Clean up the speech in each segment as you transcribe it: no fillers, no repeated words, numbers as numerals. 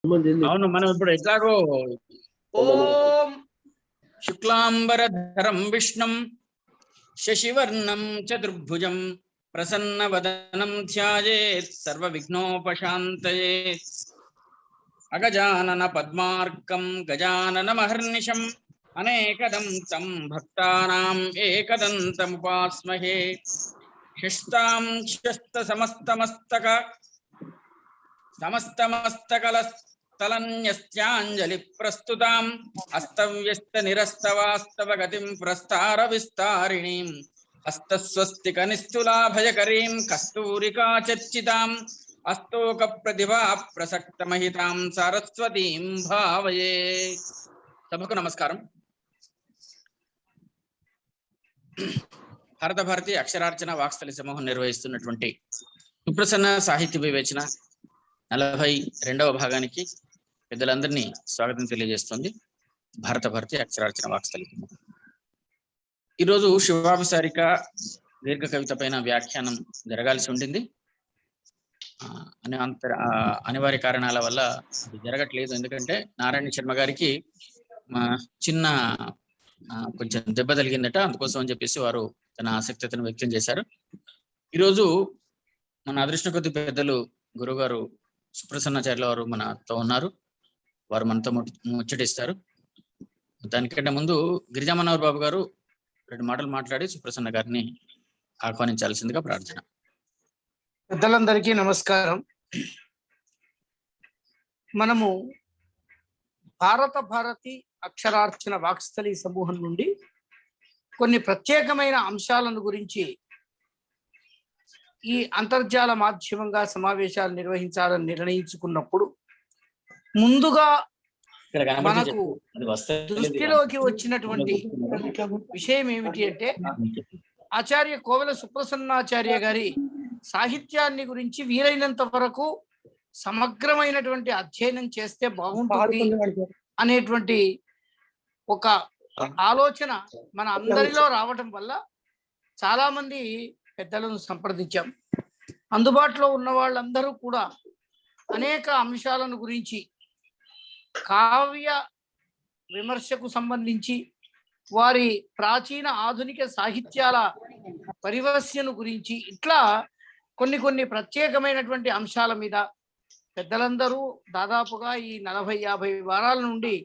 అవును, మనం ఇప్పుడు ఎట్లాగో ఓం శుక్లాంబరధరం విష్ణుం శశివర్ణం చతుర్భుజం ప్రసన్నవదనం ధ్యాయేత్ సర్వవిఘ్నోపశాంతయే. అగజానన పద్మార్కం గజాననమహర్నిశం అనేకదం తం భక్తానాం ఏకదంతముపాస్మహే. శిష్టాం శస్త సమస్తమస్తకలస్తలన్యస్త్యాంజలి ప్రస్తుతాం అస్తవ్యస్త నిరస్తవాస్తవ గతిం ప్రస్తార విస్తారిణీం హస్తస్వస్తిక నిస్తులాభయకరీం కస్తూరికా చర్చితాం అస్తోక ప్రతిభా ప్రసక్త మహితాం సరస్వతీం భావయే. సభకు నమస్కారం. భారత భారతి అక్షరార్చన వాక్స్థలి సమూహం నిర్వహిస్తున్నటువంటి సుప్రసన్న సాహిత్య వివేచన 42వ భాగానికి పెద్దలందరినీ స్వాగతం తెలియజేస్తుంది భారత భారతి అక్షరార్చన వాక్స్థలి. ఈరోజు శివాభిసారిక దీర్ఘ కవిత పైన వ్యాఖ్యానం జరగాల్సి ఉండింది. అనివార్య కారణాల వల్ల అది జరగట్లేదు. ఎందుకంటే నారాయణ శర్మ గారికి చిన్న కొంచెం దెబ్బ తగిలిందట. అందుకోసం అని చెప్పేసి వారు తన ఆసక్తిని వ్యక్తం చేశారు. ఈరోజు మన అదృష్ట కొద్ది పెద్దలు గురుగారు సుప్రసన్నాచార్యుల వారు మనతో ఉన్నారు. వారు మనతో ముచ్చటిస్తారు. దానికంటే ముందు గిరిజామన్నవర్ బాబు గారు 2 మాటలు మాట్లాడి సుప్రసన్న గారిని ఆహ్వానించాల్సిందిగా ప్రార్థన. పెద్దలందరికీ నమస్కారం. మనము భారత భారతి అక్షరార్చన వాక్స్థలి సమూహం నుండి కొన్ని ప్రత్యేకమైన అంశాలను గురించి ఈ అంతర్జాల మాధ్యమంగా సమావేశాలు నిర్వహించాలని నిర్ణయించుకున్నప్పుడు ముందుగా మనకు దృష్టిలోకి వచ్చినటువంటి విషయం ఏమిటి అంటే ఆచార్య కోవెల సుప్రసన్నాచార్య గారి సాహిత్యాన్ని గురించి వీలైనంత వరకు సమగ్రమైనటువంటి అధ్యయనం చేస్తే బాగుంటుంది అనేటువంటి ఒక ఆలోచన మన అందరిలో రావటం వల్ల చాలా మంది పెద్దలను సంప్రదించాం. అందుబాటులో ఉన్న వాళ్ళందరూ కూడా అనేక అంశాలను గురించి కావ్య విమర్శకు సంబంధించి వారి ప్రాచీన ఆధునిక సాహిత్యాల పరివస్యను గురించి ఇట్లా కొన్ని ప్రత్యేకమైనటువంటి అంశాల మీద పెద్దలందరూ దాదాపుగా ఈ 40-50 వారాల నుండి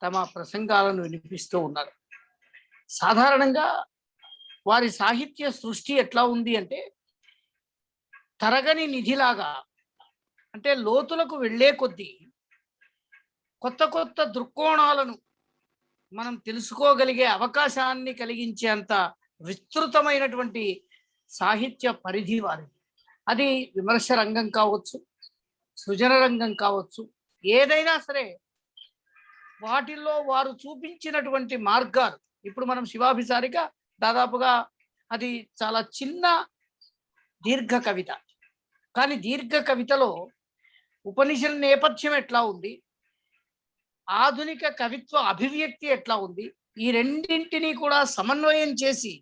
తమ ప్రసంగాలను వినిపిస్తూ ఉన్నారు. సాధారణంగా వారి సాహిత్య సృష్టి ఎట్లా ఉంది అంటే తరగని నిధిలాగా, అంటే లోతులకు వెళ్ళే కొద్దీ కొత్త దృక్కోణాలను మనం తెలుసుకోగలిగే అవకాశాన్ని కలిగించేంత విస్తృతమైనటువంటి సాహిత్య పరిధి వారిది. అది విమర్శ రంగం కావచ్చు, సృజన రంగం కావచ్చు, ఏదైనా సరే వాటిల్లో వారు చూపించినటువంటి మార్గాలు. ఇప్పుడు మనం శివాభిసారిక దాదాపుగా అది చాలా చిన్న దీర్ఘ కవిత, కానీ దీర్ఘ కవితలో ఉపనిషత్ నేపథ్యం ఎట్లా ఉంది, ఆధునిక కవిత్వ అభివ్యక్తి ఎట్లా ఉంది, ఈ రెండింటినీ కూడా సమన్వయం చేసి,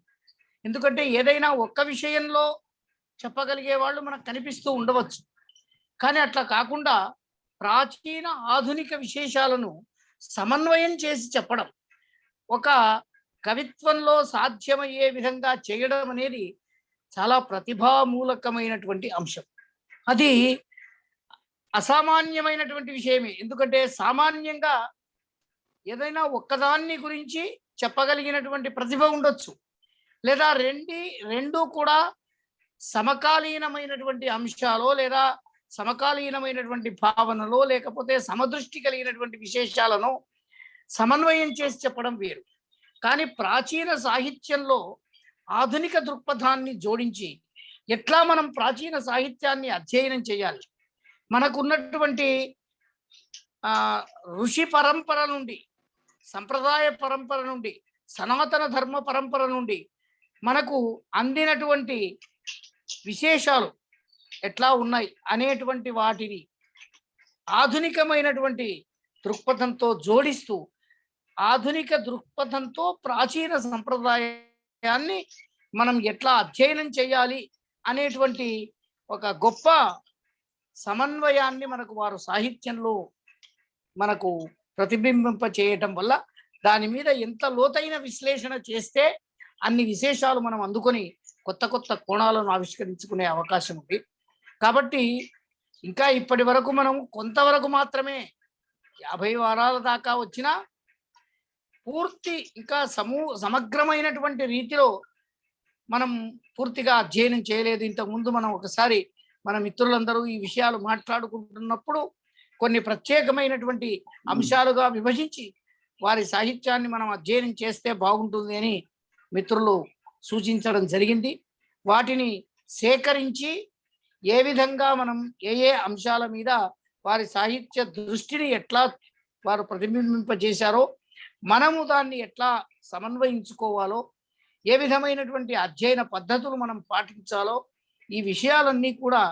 ఎందుకంటే ఏదైనా ఒక్క విషయంలో చెప్పగలిగే వాళ్ళు మనకు కనిపిస్తూ ఉండవచ్చు, కానీ అట్లా కాకుండా ప్రాచీన ఆధునిక విశేషాలను సమన్వయం చేసి చెప్పడం ఒక కవిత్వంలో సాధ్యమయ్యే విధంగా చేయడం అనేది చాలా ప్రతిభామూలకమైనటువంటి అంశం. అది అసామాన్యమైనటువంటి విషయమే. ఎందుకంటే సామాన్యంగా ఏదైనా ఒక్కదాన్ని గురించి చెప్పగలిగినటువంటి ప్రతిభ ఉండొచ్చు, లేదా రెండు కూడా సమకాలీనమైనటువంటి అంశాలో లేదా సమకాలీనమైనటువంటి భావనలో లేకపోతే సమదృష్టి కలిగినటువంటి విశేషాలను సమన్వయం చేసి చెప్పడం వేరు. కానీ ప్రాచీన సాహిత్యంలో ఆధునిక దృక్పథాన్ని జోడించి ఎట్లా మనం ప్రాచీన సాహిత్యాన్ని అధ్యయనం చేయాలి, మనకున్నటువంటి ఋషి పరంపర నుండి, సంప్రదాయ పరంపర నుండి, సనాతన ధర్మ పరంపర నుండి మనకు అందినటువంటి విశేషాలు ఎట్లా ఉన్నాయి అనేటువంటి వాటిని ఆధునికమైనటువంటి దృక్పథంతో జోడిస్తూ, ఆధునిక దృక్పథంతో ప్రాచీన సంప్రదాయాన్ని మనం ఎట్లా అధ్యయనం చేయాలి అనేటువంటి ఒక గొప్ప సమన్వయాన్ని మనకు వారు సాహిత్యంలో మనకు ప్రతిబింబింప చేయటం వల్ల దాని మీద ఎంత లోతైన విశ్లేషణ చేస్తే అన్ని విశేషాలు మనం అందుకొని కొత్త కొత్త కోణాలను ఆవిష్కరించుకునే అవకాశం ఉంది. కాబట్టి ఇంకా ఇప్పటి వరకు మనం కొంతవరకు మాత్రమే 50 వారాల దాకా వచ్చినా పూర్తి ఇంకా సమగ్రమైనటువంటి రీతిలో మనం పూర్తిగా అధ్యయనం చేయలేదు. ఇంతకుముందు మనం ఒకసారి మన మిత్రులందరూ ఈ విషయాలు మాట్లాడుకుంటున్నప్పుడు కొన్ని ప్రత్యేకమైనటువంటి అంశాలుగా విభజించి వారి సాహిత్యాన్ని మనం అధ్యయనం చేస్తే బాగుంటుంది అని మిత్రులు సూచించడం జరిగింది. వాటిని సేకరించి ఏ విధంగా మనం ఏ అంశాల మీద వారి సాహిత్య దృష్టిని ఎట్లా వారు ప్రతిబింబింపజేశారో మనము దాన్ని ఎట్లా సమన్వయించుకోవాలో, ఏ విధమైనటువంటి అధ్యయన పద్ధతులు మనం పాటించాలో, ఈ విషయాలన్నీ కూడా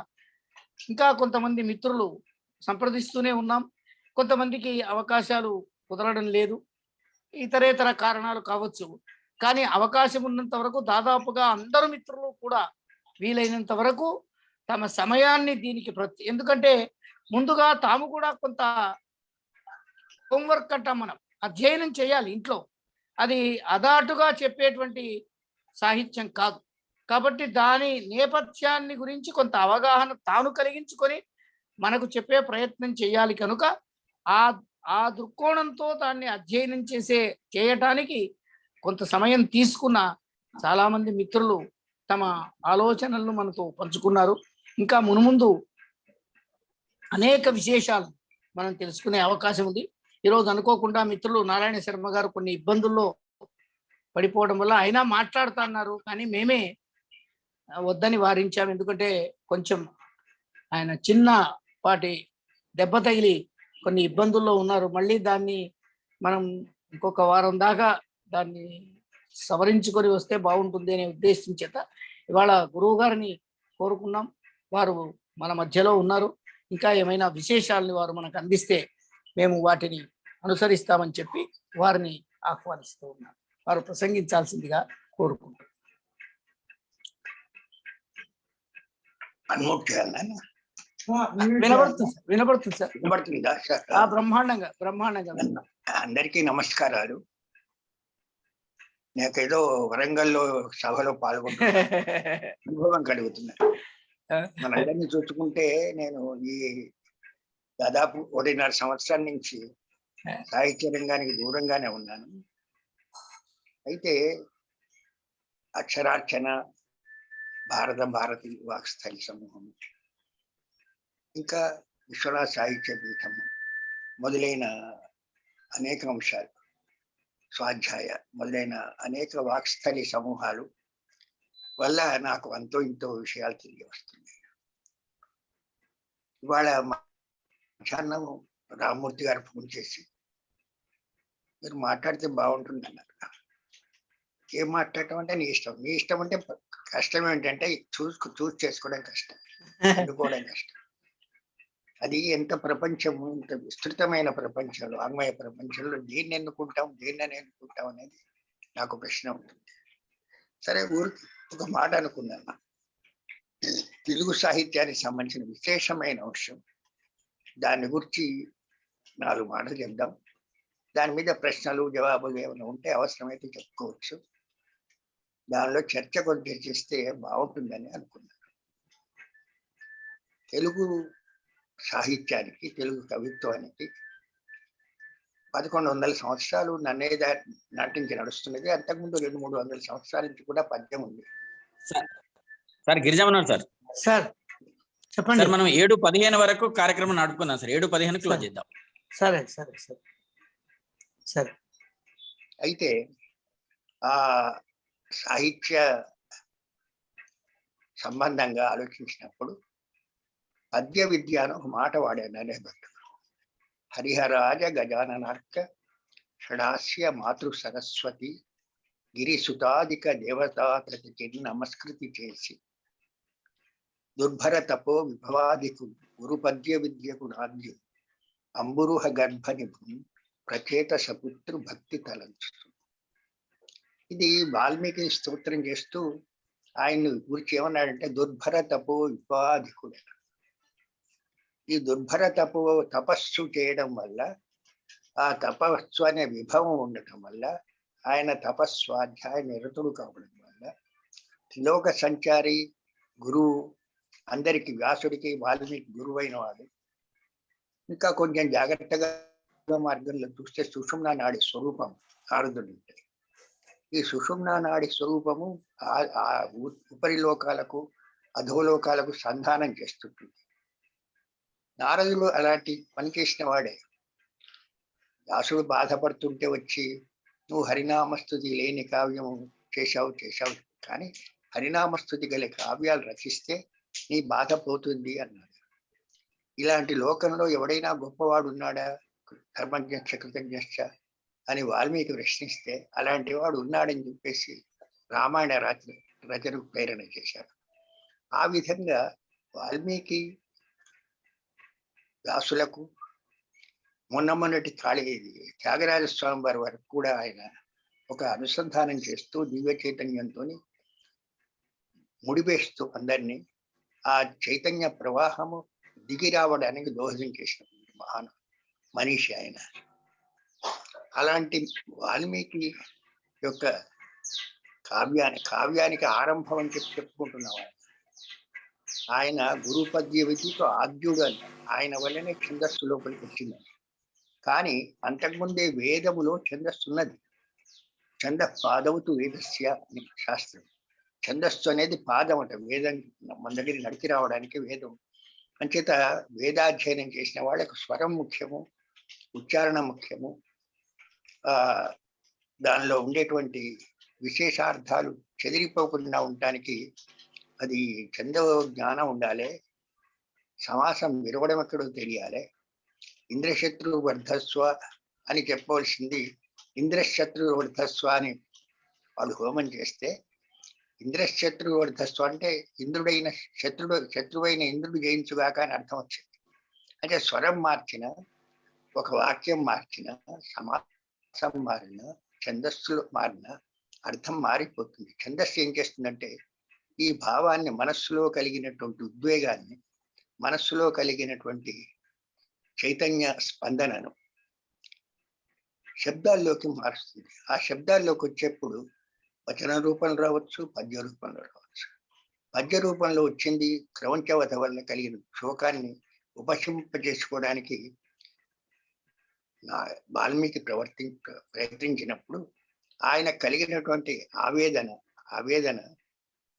ఇంకా కొంతమంది మిత్రులు సంప్రదిస్తూనే ఉన్నాం. కొంతమందికి అవకాశాలు కుదరడం లేదు, ఇతరేతర కారణాలు కావచ్చు. కానీ అవకాశం ఉన్నంత వరకు దాదాపుగా అందరు మిత్రులు కూడా వీలైనంత వరకు తమ సమయాన్ని దీనికి ఎందుకంటే ముందుగా తాము కూడా కొంత హోంవర్క్ అంటాం, మనం అధ్యయనం చేయాలి ఇంట్లో. అది అదాటుగా చెప్పేటువంటి సాహిత్యం కాదు. కాబట్టి దాని నేపథ్యాన్ని గురించి కొంత అవగాహన తాను కలిగించుకొని మనకు చెప్పే ప్రయత్నం చేయాలి. కనుక ఆ ఆ దృక్కోణంతో దాన్ని అధ్యయనం చేయటానికి కొంత సమయం తీసుకున్న చాలామంది మిత్రులు తమ ఆలోచనలను మనతో పంచుకున్నారు. ఇంకా మునుముందు అనేక విశేషాలు మనం తెలుసుకునే అవకాశం ఉంది. ఈరోజు అనుకోకుండా మిత్రులు నారాయణ శర్మ గారు కొన్ని ఇబ్బందుల్లో పడిపోవడం వల్ల అయినా మాట్లాడుతున్నారు, కానీ మేమే వద్దని వారించాం. ఎందుకంటే కొంచెం ఆయన చిన్నపాటి దెబ్బ తగిలి కొన్ని ఇబ్బందుల్లో ఉన్నారు. మళ్ళీ దాన్ని మనం ఇంకొక వారం దాకా దాన్ని సవరించుకొని వస్తే బాగుంటుంది అనే ఉద్దేశం చేత ఇవాళ గురువు గారిని కోరుకున్నాం. వారు మన మధ్యలో ఉన్నారు. ఇంకా ఏమైనా విశేషాలను వారు మనకు అందిస్తే మేము వాటిని అనుసరిస్తామని చెప్పి వారిని ఆహ్వానిస్తూ ఉన్నాం. వారు ప్రసంగించాల్సిందిగా కోరుకుంటున్నాం. వినపడుతుంది సార్. వినబడుతుందా? బ్రహ్మాండంగా. అందరికీ నమస్కారాలు. నాకేదో వరంగల్లో సభలో పాల్గొంటున్నా అనుభవం కలుగుతున్నా. మనందరినీ చూసుకుంటే నేను ఈ దాదాపు 1.5 సంవత్సరాల నుంచి సాహిత్య రంగానికి దూరంగానే ఉన్నాను. అయితే అక్షరార్చన, భారతి వాక్స్థలి సమూహం, ఇంకా విశ్వనాథ సాహిత్య పీఠం మొదలైన అనేక అంశాలు, స్వాధ్యాయ మొదలైన అనేక వాక్స్థలి సమూహాలు వల్ల నాకు అంతో ఇంతో విషయాలు తిరిగి వస్తున్నాయి. ఇవాళ మధ్యాహ్నం రామ్మూర్తి గారు ఫోన్ చేసి మీరు మాట్లాడితే బాగుంటుంది అన్నారు. ఏం మాట్లాడటం అంటే నీ ఇష్టం అంటే కష్టం ఏంటంటే చూస్ చేసుకోవడం కష్టం, అందుకోవడం కష్టం. అది ఎంత ప్రపంచము, ఇంత విస్తృతమైన ప్రపంచంలో, వాంగ్మయ ప్రపంచంలో దేన్ని ఎన్నుకుంటాం అనేది నాకు ప్రశ్న ఉంటుంది. సరే, ఊరికి ఒక మాట అనుకున్నాను. తెలుగు సాహిత్యానికి సంబంధించిన విశేషమైన అంశం, దాని గురించి 4 మాటలు చెప్దాం. దాని మీద ప్రశ్నలు జవాబులు ఏమైనా ఉంటే అవసరమైతే చెప్పుకోవచ్చు. దానిలో చర్చ కొద్దిగా చేస్తే బాగుంటుందని అనుకున్నాను. తెలుగు సాహిత్యానికి, తెలుగు కవిత్వానికి 1100 సంవత్సరాలు నాటించి నడుస్తున్నది. అంతకుముందు 200-300 సంవత్సరాల నుంచి కూడా పద్యం ఉంది. సార్ గిరిజామన్నారు సార్ చెప్పండి. మనం 7:15 వరకు కార్యక్రమం నడుపుకున్నాం సార్. 7:15 క్లోజ్ చేద్దాం. సరే. అయితే ఆ సాహిత్య సంబంధంగా ఆలోచించినప్పుడు పద్య విద్య అని ఒక మాట వాడాను అనే భక్తుడు. హరిహరాజ గజాననార్క షడాస్య మాతృ సరస్వతి గిరిసుతాదిక దేవతా ప్రతికి నమస్కృతి చేసి దుర్భర తపో విభవాదికు గురు పద్య విద్యకు నాద్యం అంబురుహ గర్భ నిభుని ప్రచేత సపుత్రు భక్తి తలంచు. ఇది వాల్మీకి స్తోత్రం చేస్తూ ఆయన్ని గురించి ఏమన్నాడంటే దుర్భర తపో విభవాధికుడు. ఈ దుర్భర తపస్సు చేయడం వల్ల ఆ తపస్సు అనే విభవం ఉండటం వల్ల, ఆయన తపస్వాధ్యాయ నిరతుడు కావడం వల్ల త్రిలోక సంచారి గురువు, అందరికి వ్యాసుడికి వాల్మీకి గురువైన వాడు. ఇంకా కొంచెం జాగ్రత్తగా మార్గంలో చూస్తే సుషుమ్నా నాడి స్వరూపం నారదుడు. ఈ సుషుమ్నా నాడి స్వరూపము ఆ ఉపరిలోకాలకు అధోలోకాలకు సంధానం చేస్తుంటుంది. నారదుడు అలాంటి పని చేసిన వాడే. దాసుడు బాధపడుతుంటే వచ్చి, నువ్వు హరినామస్తుతి లేని కావ్యము చేశావు కానీ హరినామస్తుతి గల కావ్యాలు రచిస్తే నీ బాధ పోతుంది అన్నాడు. ఇలాంటి లోకంలో ఎవడైనా గొప్పవాడు ఉన్నాడా, ధర్మజ్ఞ కృతజ్ఞశ్చ అని వాల్మీకి ప్రశ్నిస్తే అలాంటి వాడు ఉన్నాడని చెప్పేసి రామాయణ రచనకు ప్రేరణ చేశాడు. ఆ విధంగా వాల్మీకి దాసులకు మొన్నటి త్యాగరాజ స్వామి వారి వరకు కూడా ఆయన ఒక అనుసంధానం చేస్తూ దివ్య చైతన్యంతో ముడిపేస్తూ అందరినీ ఆ చైతన్య ప్రవాహము దిగి రావడానికి దోహదం చేసిన మనిషి ఆయన. అలాంటి వాల్మీకి యొక్క కావ్యానికి ఆరంభం అని చెప్పుకుంటున్నాం. ఆయన గురు పద్య విధితో ఆద్యుడు అని, ఆయన వల్లనే ఛందస్సు లోపలికి వచ్చిందని. కానీ అంతకుముందే వేదములో ఛందస్సు ఉన్నది. ఛంద పాదవుతూ వేదస్య అని శాస్త్రం. ఛందస్సు అనేది పాదం అంట. వేదం మన దగ్గర నడిచి రావడానికి వేదం అంచేత వేదాధ్యయనం చేసిన వాళ్ళకు స్వరం ముఖ్యము, ఉచ్చారణ ముఖ్యము. దానిలో ఉండేటువంటి విశేషార్థాలు చెదిరిపోకుండా ఉండటానికి అది ఛంద జ్ఞానం ఉండాలి. సమాసం విరవడం ఎక్కడో తెలియాలి. ఇంద్రశత్రు వర్ధస్వ అని చెప్పవలసింది ఇంద్రశత్రు వర్ధస్వ అని వాళ్ళు హోమం చేస్తే, ఇంద్రశత్రు వర్ధస్వ అంటే ఇంద్రుడైన శత్రువైన ఇంద్రుడు జయించుగాక అని అర్థం వచ్చింది. అంటే స్వరం మార్చిన, ఒక వాక్యం మార్చిన, సమాసం మారిన, ఛందస్సులు మారిన అర్థం మారిపోతుంది. ఛందస్సు ఏం చేస్తుందంటే ఈ భావాన్ని, మనస్సులో కలిగినటువంటి ఉద్వేగాన్ని, మనస్సులో కలిగినటువంటి చైతన్య స్పందనను శబ్దాల్లోకి మారుస్తుంది. ఆ శబ్దాల్లోకి వచ్చేప్పుడు వచన రూపంలో రావచ్చు, పద్య రూపంలో రావచ్చు. పద్య రూపంలో వచ్చింది క్రౌంచవధ వల్ల కలిగిన శోకాన్ని ఉపశమింపజేసుకోవడానికి వాల్మీకి ప్రయత్నించినప్పుడు ఆయన కలిగినటువంటి ఆవేదన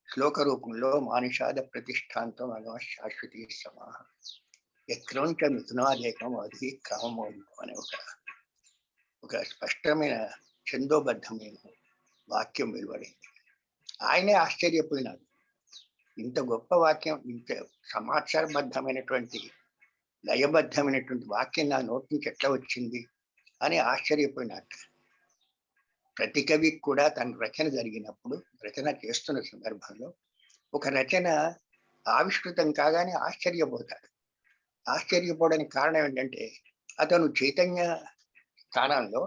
శ్లోక రూపంలో మానుషాద ప్రతిష్టాంతం అగమ శాశ్వతీ సమాహ ఎక్రౌంచ మిథునాదేకం అది కామోదం అనే ఒక స్పష్టమైన ఛందోబద్ధమైన వాక్యం వెలువడింది. ఆయనే ఆశ్చర్యపోయినాడు. ఇంత గొప్ప వాక్యం, ఇంత సమాచారబద్ధమైనటువంటి లయబద్ధమైనటువంటి వాక్యం నా నోటి నుంచి ఎట్లా వచ్చింది అని ఆశ్చర్యపోయినట్టు. ప్రతి కవికి కూడా తన రచన జరిగినప్పుడు, రచన చేస్తున్న సందర్భంలో ఒక రచన ఆవిష్కృతం కాగానే ఆశ్చర్యపోతాడు. ఆశ్చర్యపోవడానికి కారణం ఏంటంటే అతను చైతన్య స్థానంలో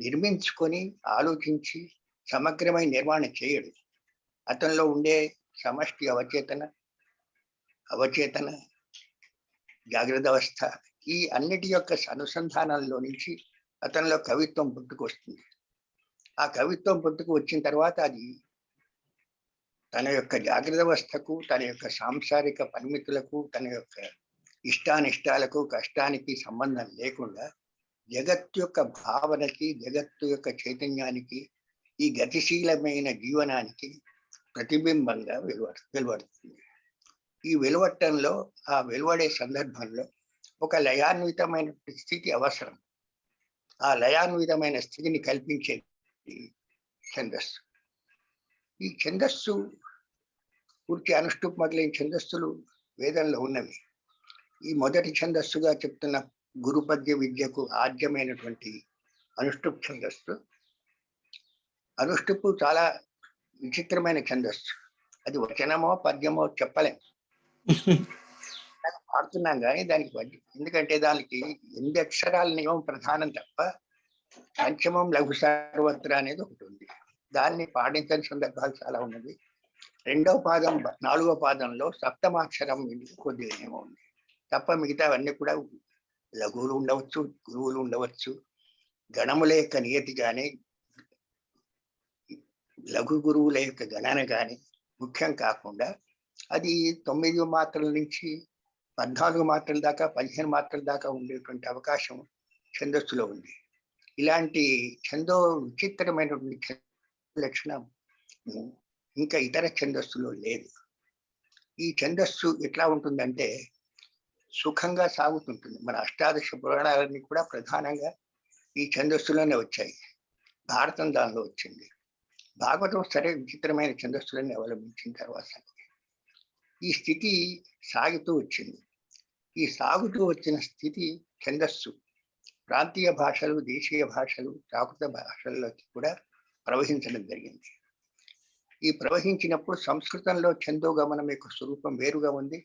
నిర్మించుకొని ఆలోచించి సమగ్రమైన నిర్మాణం చేయడు. అతనిలో ఉండే సమష్టి అవచేతన జాగ్రత్త అవస్థ, ఈ అన్నిటి యొక్క అనుసంధానాల్లో నుంచి అతనిలో కవిత్వం పుట్టుకొస్తుంది. ఆ కవిత్వం పుట్టుకు వచ్చిన తర్వాత అది తన యొక్క జాగ్రత్త అవస్థకు, తన యొక్క సాంసారిక పరిమితులకు, తన యొక్క ఇష్టానిష్టాలకు, కష్టానికి సంబంధం లేకుండా జగత్తు యొక్క భావనకి, జగత్తు యొక్క చైతన్యానికి, ఈ గతిశీలమైన జీవనానికి ప్రతిబింబంగా వెలువడుతుంది. ఈ వెలువట్టంలో, ఆ వెలువడే సందర్భంలో ఒక లయాన్వితమైన స్థితి అవసరం. ఆ లయాన్వితమైన స్థితిని కల్పించేది ఛందస్సు. ఈ ఛందస్సు పూర్తి అనుష్టుప్ మొదలైన ఛందస్సులు వేదంలో ఉన్నవి. ఈ మొదటి ఛందస్సుగా చెప్తున్న గురుపద్య విద్యకు ఆద్యమైనటువంటి అనుష్టుప్ ఛందస్సు. అనుష్టుపు చాలా విచిత్రమైన ఛందస్సు. అది వచనమో పద్యమో చెప్పలేం, పాడుతున్నాం కానీ దానికి ఎందుకంటే దానికి 8 అక్షరాల నియమం ప్రధానం తప్ప పంచమం లఘు సర్వత్ర అనేది ఒకటి ఉంది. దాన్ని పాటించని సందర్భాలు చాలా ఉన్నది. 2వ పాదం 4వ పాదంలో సప్తమాక్షరం కొద్దిగా నియమం ఉంది తప్ప మిగతావన్నీ కూడా లఘువులు ఉండవచ్చు, గురువులు ఉండవచ్చు. గణముల యొక్క నియతి కానీ, లఘు గురువుల యొక్క గణన కానీ ముఖ్యం కాకుండా అది 9 మాత్రల నుంచి 14 మాత్రల దాకా, 15 మాత్రల దాకా ఉండేటువంటి అవకాశం ఛందస్సులో ఉంది. ఇలాంటి ఛందో విచిత్రమైనటువంటి లక్షణం ఇంకా ఇతర ఛందస్సులో లేదు. ఈ ఛందస్సు ఎట్లా ఉంటుందంటే సుఖంగా సాగుతుంటుంది. మన అష్టాదశ పురాణాలన్నీ కూడా ప్రధానంగా ఈ ఛందస్సులోనే వచ్చాయి. భారతం దానిలో వచ్చింది. భాగవతం సరే విచిత్రమైన ఛందస్సులన్నీ అవలంబించిన తర్వాత ఈ స్థితి సాగుతూ వచ్చింది. ఈ సాగుతూ వచ్చిన స్థితి ఛందస్సు ప్రాంతీయ భాషలు, దేశీయ భాషలు, ప్రాకృత భాషల్లోకి కూడా ప్రవహించడం జరిగింది. ఈ ప్రవహించినప్పుడు సంస్కృతంలో ఛందోగమనం యొక్క స్వరూపం వేరుగా ఉంది,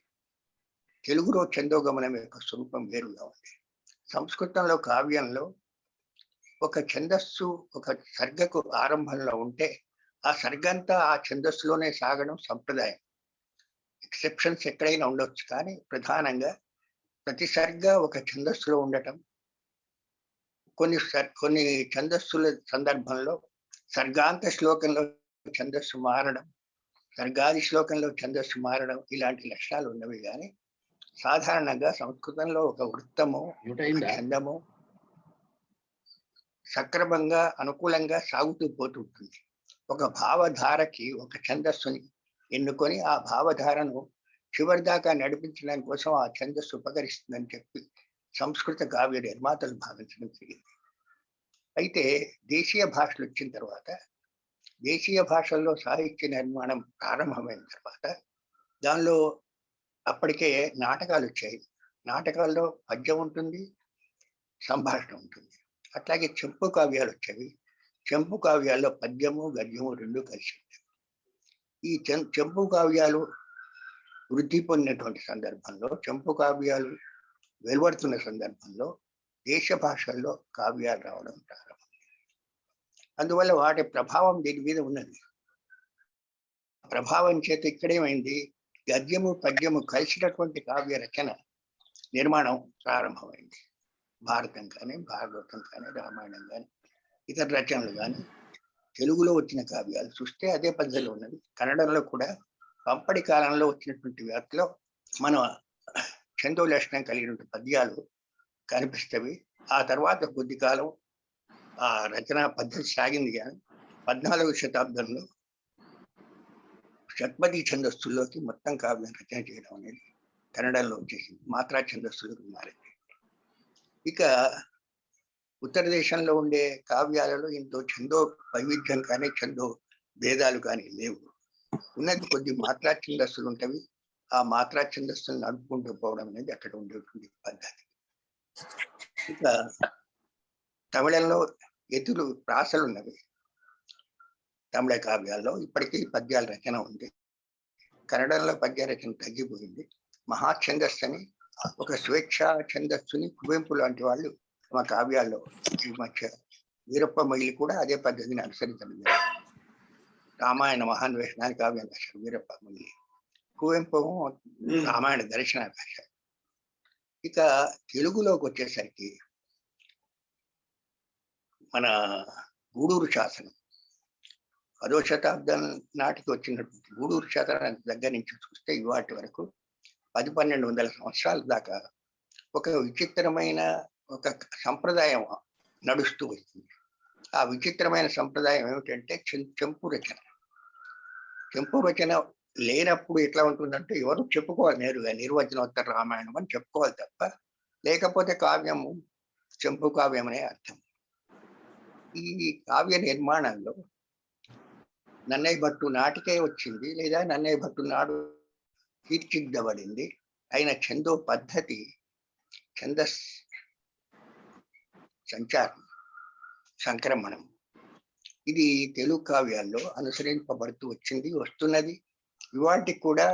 తెలుగులో ఛందోగమనం యొక్క స్వరూపం వేరుగా ఉంది. సంస్కృతంలో కావ్యంలో ఒక ఛందస్సు ఒక సర్గకు ఆరంభంలో ఉంటే ఆ సర్గంతా ఆ ఛందస్సులోనే సాగడం సంప్రదాయం. ఎక్సెప్షన్స్ ఎక్కడైనా ఉండొచ్చు, కానీ ప్రధానంగా ప్రతి సర్గ ఒక ఛందస్సులో ఉండటం, కొన్ని ఛందస్సుల సందర్భంలో సర్గాంత శ్లోకంలో ఛందస్సు మారడం, సర్గాది శ్లోకంలో ఛందస్సు మారడం, ఇలాంటి లక్షణాలు ఉన్నవి. కానీ సాధారణంగా సంస్కృతంలో ఒక వృత్తము, ఛందము సక్రమంగా అనుకూలంగా సాగుతూ పోతుంటుంది. ఒక భావధారకి ఒక ఛందస్సుని ఎన్నుకొని ఆ భావధారను చివరి దాకా నడిపించడానికి కోసం ఆ ఛందస్సు ఉపకరిస్తుందని చెప్పి సంస్కృత కావ్య నిర్మాతలు భావించడం జరిగింది. అయితే దేశీయ భాషలు వచ్చిన తర్వాత, దేశీయ భాషల్లో సాహిత్య నిర్మాణం ప్రారంభమైన తర్వాత దానిలో అప్పటికే నాటకాలు వచ్చాయి. నాటకాల్లో పద్యం ఉంటుంది, సంభాషణ ఉంటుంది. అట్లాగే చెంపు కావ్యాలు వచ్చేవి. చెంపు కావ్యాల్లో పద్యము గద్యము రెండు కలిసి ఉంటాయి. ఈ చెంపు కావ్యాలు వృద్ధి పొందినటువంటి సందర్భంలో, చెంపు కావ్యాలు వెలువడుతున్న సందర్భంలో దేశ భాషల్లో కావ్యాలు రావడం ప్రారంభం. అందువల్ల వాటి ప్రభావం దీని మీద ఉన్నది. ప్రభావం చేత ఇక్కడేమైంది, గద్యము పద్యము కలిసినటువంటి కావ్య రచన నిర్మాణం ప్రారంభమైంది. భారతం కానీ, భాగవతం కానీ, రామాయణం కానీ, ఇతర రచనలు కానీ తెలుగులో వచ్చిన కావ్యాలు చూస్తే అదే పద్ధతిలో ఉన్నది. కన్నడంలో కూడా పంపడి కాలంలో వచ్చినటువంటి వాటిలో మన ఛందో లక్షణం కలిగినటువంటి పద్యాలు కనిపిస్తవి. ఆ తర్వాత కొద్ది కాలం ఆ రచనా పద్ధతి సాగింది. కానీ 14వ శతాబ్దంలో షట్పది ఛందస్సుల్లోకి మొత్తం కావ్యం రచన చేయడం అనేది కన్నడంలో వచ్చేసింది. మాత్రా ఛందస్సులకు మారింది. ఇక ఉత్తర దేశంలో ఉండే కావ్యాలలో ఇంతో ఛందో వైవిధ్యం కానీ, ఛందో భేదాలు కానీ లేవు. ఉన్నది కొద్ది మాత్రా ఛందస్సులు ఉంటవి. ఆ మాత్రా ఛందస్సులు నడుపుకుంటూ పోవడం అనేది అక్కడ ఉండేటువంటి పద్ధతి. ఇక తమిళంలో ఎదురు ప్రాసలు ఉన్నవి. తమిళ కావ్యాల్లో ఇప్పటికీ పద్యాల రచన ఉంది. కన్నడంలో పద్య రచన తగ్గిపోయింది. మహాఛందస్సు అని ఒక స్వేచ్ఛా ఛందస్సుని కువెంపు లాంటి వాళ్ళు మా కావ్యాల్లో ఈ మధ్య వీరప్ప మొయిలి కూడా అదే పద్ధతిని అనుసరించడం. రామాయణ మహాన్వేషణాన్ని కావ్యం రాశారు వీరప్ప మొయిలి. కువెంపు రామాయణ దర్శన రాశారు. ఇక తెలుగులోకి వచ్చేసరికి మన గూడూరు శాసనం 10వ శతాబ్దం నాటికి వచ్చినటువంటి గూడూరు శాసనం దగ్గర నుంచి చూస్తే ఇవాటి వరకు 1000-1200 సంవత్సరాల దాకా ఒక విచిత్రమైన ఒక సంప్రదాయం నడుస్తూ వచ్చింది. ఆ విచిత్రమైన సంప్రదాయం ఏమిటంటే చెంపు రచన. చెంపు రచన లేనప్పుడు ఎట్లా ఉంటుందంటే ఎవరు చెప్పుకోవాలి, నేరుగా నిర్వచనోత్తర రామాయణం అని చెప్పుకోవాలి తప్ప, లేకపోతే కావ్యము చెంపు కావ్యం అనే అర్థం. ఈ కావ్య నిర్మాణంలో నన్నయ్య భట్టు నాటికే వచ్చింది, లేదా నన్నయ్య భట్టు నాడు తీర్చిదిద్దబడింది అయిన ఛందో పద్ధతి, ఛందస్ సంచారం, సంక్రమణం. ఇది తెలుగు కావ్యాల్లో అనుసరింపబడుతూ వచ్చింది, వస్తున్నది. ఇవాటికి కూడా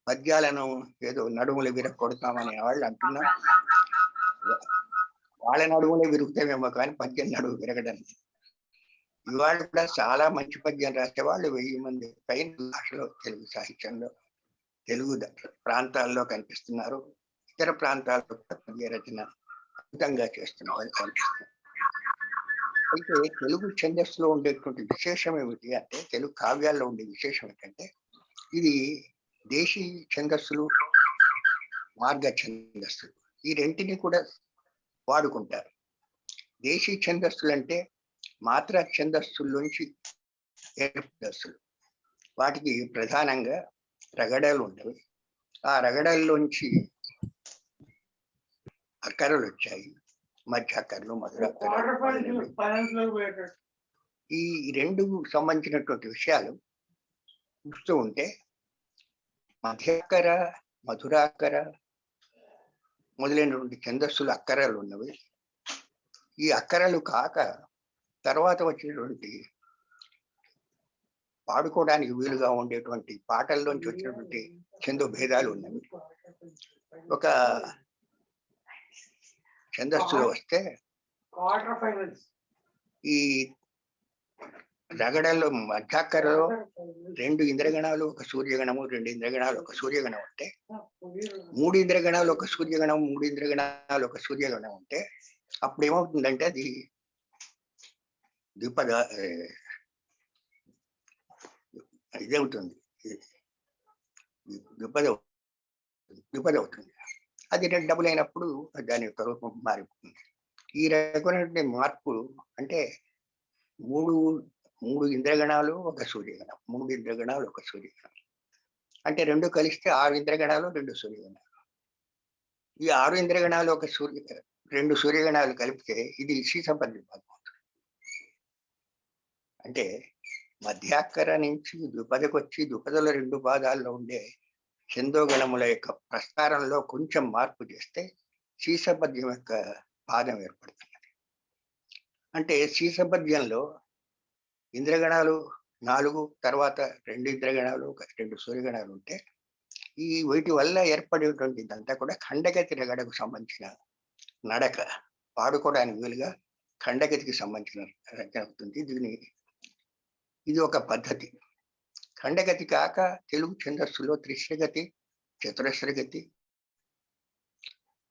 పద్యాలను ఏదో నడుములు విరగొడతామనే వాళ్ళు అంటున్నారు. వాళ్ళ నడుములే విరుగుతామేమో కానీ పద్యం నడుము విరగడం లేదు. ఇవాళ కూడా చాలా మంచి పద్యం రాసేవాళ్ళు 1000 మంది పైన భాషలో తెలుగు సాహిత్యంలో తెలుగు ప్రాంతాల్లో కనిపిస్తున్నారు. ఇతర ప్రాంతాల్లో కూడా పద్య రచన అద్భుతంగా చేస్తున్నాం అని కనిపిస్తుంది. అయితే తెలుగు ఛందస్సులో ఉండేటువంటి విశేషం ఏమిటి అంటే, తెలుగు కావ్యాల్లో ఉండే విశేషం ఏంటంటే, ఇది దేశీ ఛందస్సులు, మార్గ ఛందస్సులు ఈ రెంటిని కూడా వాడుకుంటారు. దేశీ ఛందస్సులు అంటే మాత్రా ఛందస్సుల్లోంచి ఏర్పడస్సులు. వాటికి ప్రధానంగా రగడలు ఉంటాయి. ఆ రగడల్లోంచి అక్కరలు వచ్చాయి, మధ్య అక్కర్లు, మధుర అక్కర్లు. ఈ రెండు సంబంధించినటువంటి విషయాలు చూస్తూ ఉంటే మధ్యాక్కర, మధురాక్కర మొదలైనటువంటి ఛందస్సులు అక్కరలు ఉన్నవి. ఈ అక్కరలు కాక తర్వాత వచ్చినటువంటి పాడుకోవడానికి వీలుగా ఉండేటువంటి పాటల్లోంచి వచ్చినటువంటి ఛందో భేదాలు ఉన్నవి. ఒక ఛందస్సులో వస్తే ఈ రగడల్లో మధ్యాక్కరలో 2 ఇంద్రగణాలు ఒక సూర్యగణము, 2 ఇంద్రగణాలు ఒక సూర్యగణం ఉంటే, 3 ఇంద్రగణాలు ఒక సూర్యగణం, 3 ఇంద్రగణాలు ఒక సూర్యగణం ఉంటే అప్పుడు ఏమవుతుందంటే అది ద్విపద ఇదవుతుంది, ద్విపద అవుతుంది. అది డబుల్ అయినప్పుడు దాని యొక్క రూపం మారిపోతుంది. ఈ రకమైనటువంటి మార్పు అంటే మూడు ఇంద్రగణాలు ఒక సూర్యగణం, 3 ఇంద్రగణాలు ఒక సూర్యగణం అంటే 2 కలిస్తే 6 ఇంద్రగణాలు 2 సూర్యగణాలు. ఈ 6 ఇంద్రగణాలు ఒక 2 సూర్యగణాలు కలిపితే ఇది శీసపద్య భాగం అవుతుంది. అంటే మధ్యాక్కర నుంచి ద్విపదకు వచ్చి ద్విపదల 2 పాదాల్లో ఉండే ఛందోగణముల యొక్క ప్రస్తారంలో కొంచెం మార్పు చేస్తే శీసపద్యం యొక్క పాదం ఏర్పడుతున్నది. అంటే శీసపద్యంలో ఇంద్రగణాలు 4, తర్వాత 2 ఇంద్రగణాలు, 2 సూర్యగణాలు ఉంటే ఈ వీటి వల్ల ఏర్పడేటువంటి ఇదంతా కూడా ఖండగతి రగడకు సంబంధించిన నడక, పాడుకోవడానికి వీలుగా ఖండగతికి సంబంధించిన రచన అవుతుంది. ఇది ఒక పద్ధతి. ఖండగతి కాక తెలుగు ఛందస్సులో త్రిశ్రగతి, చతురస్రగతి,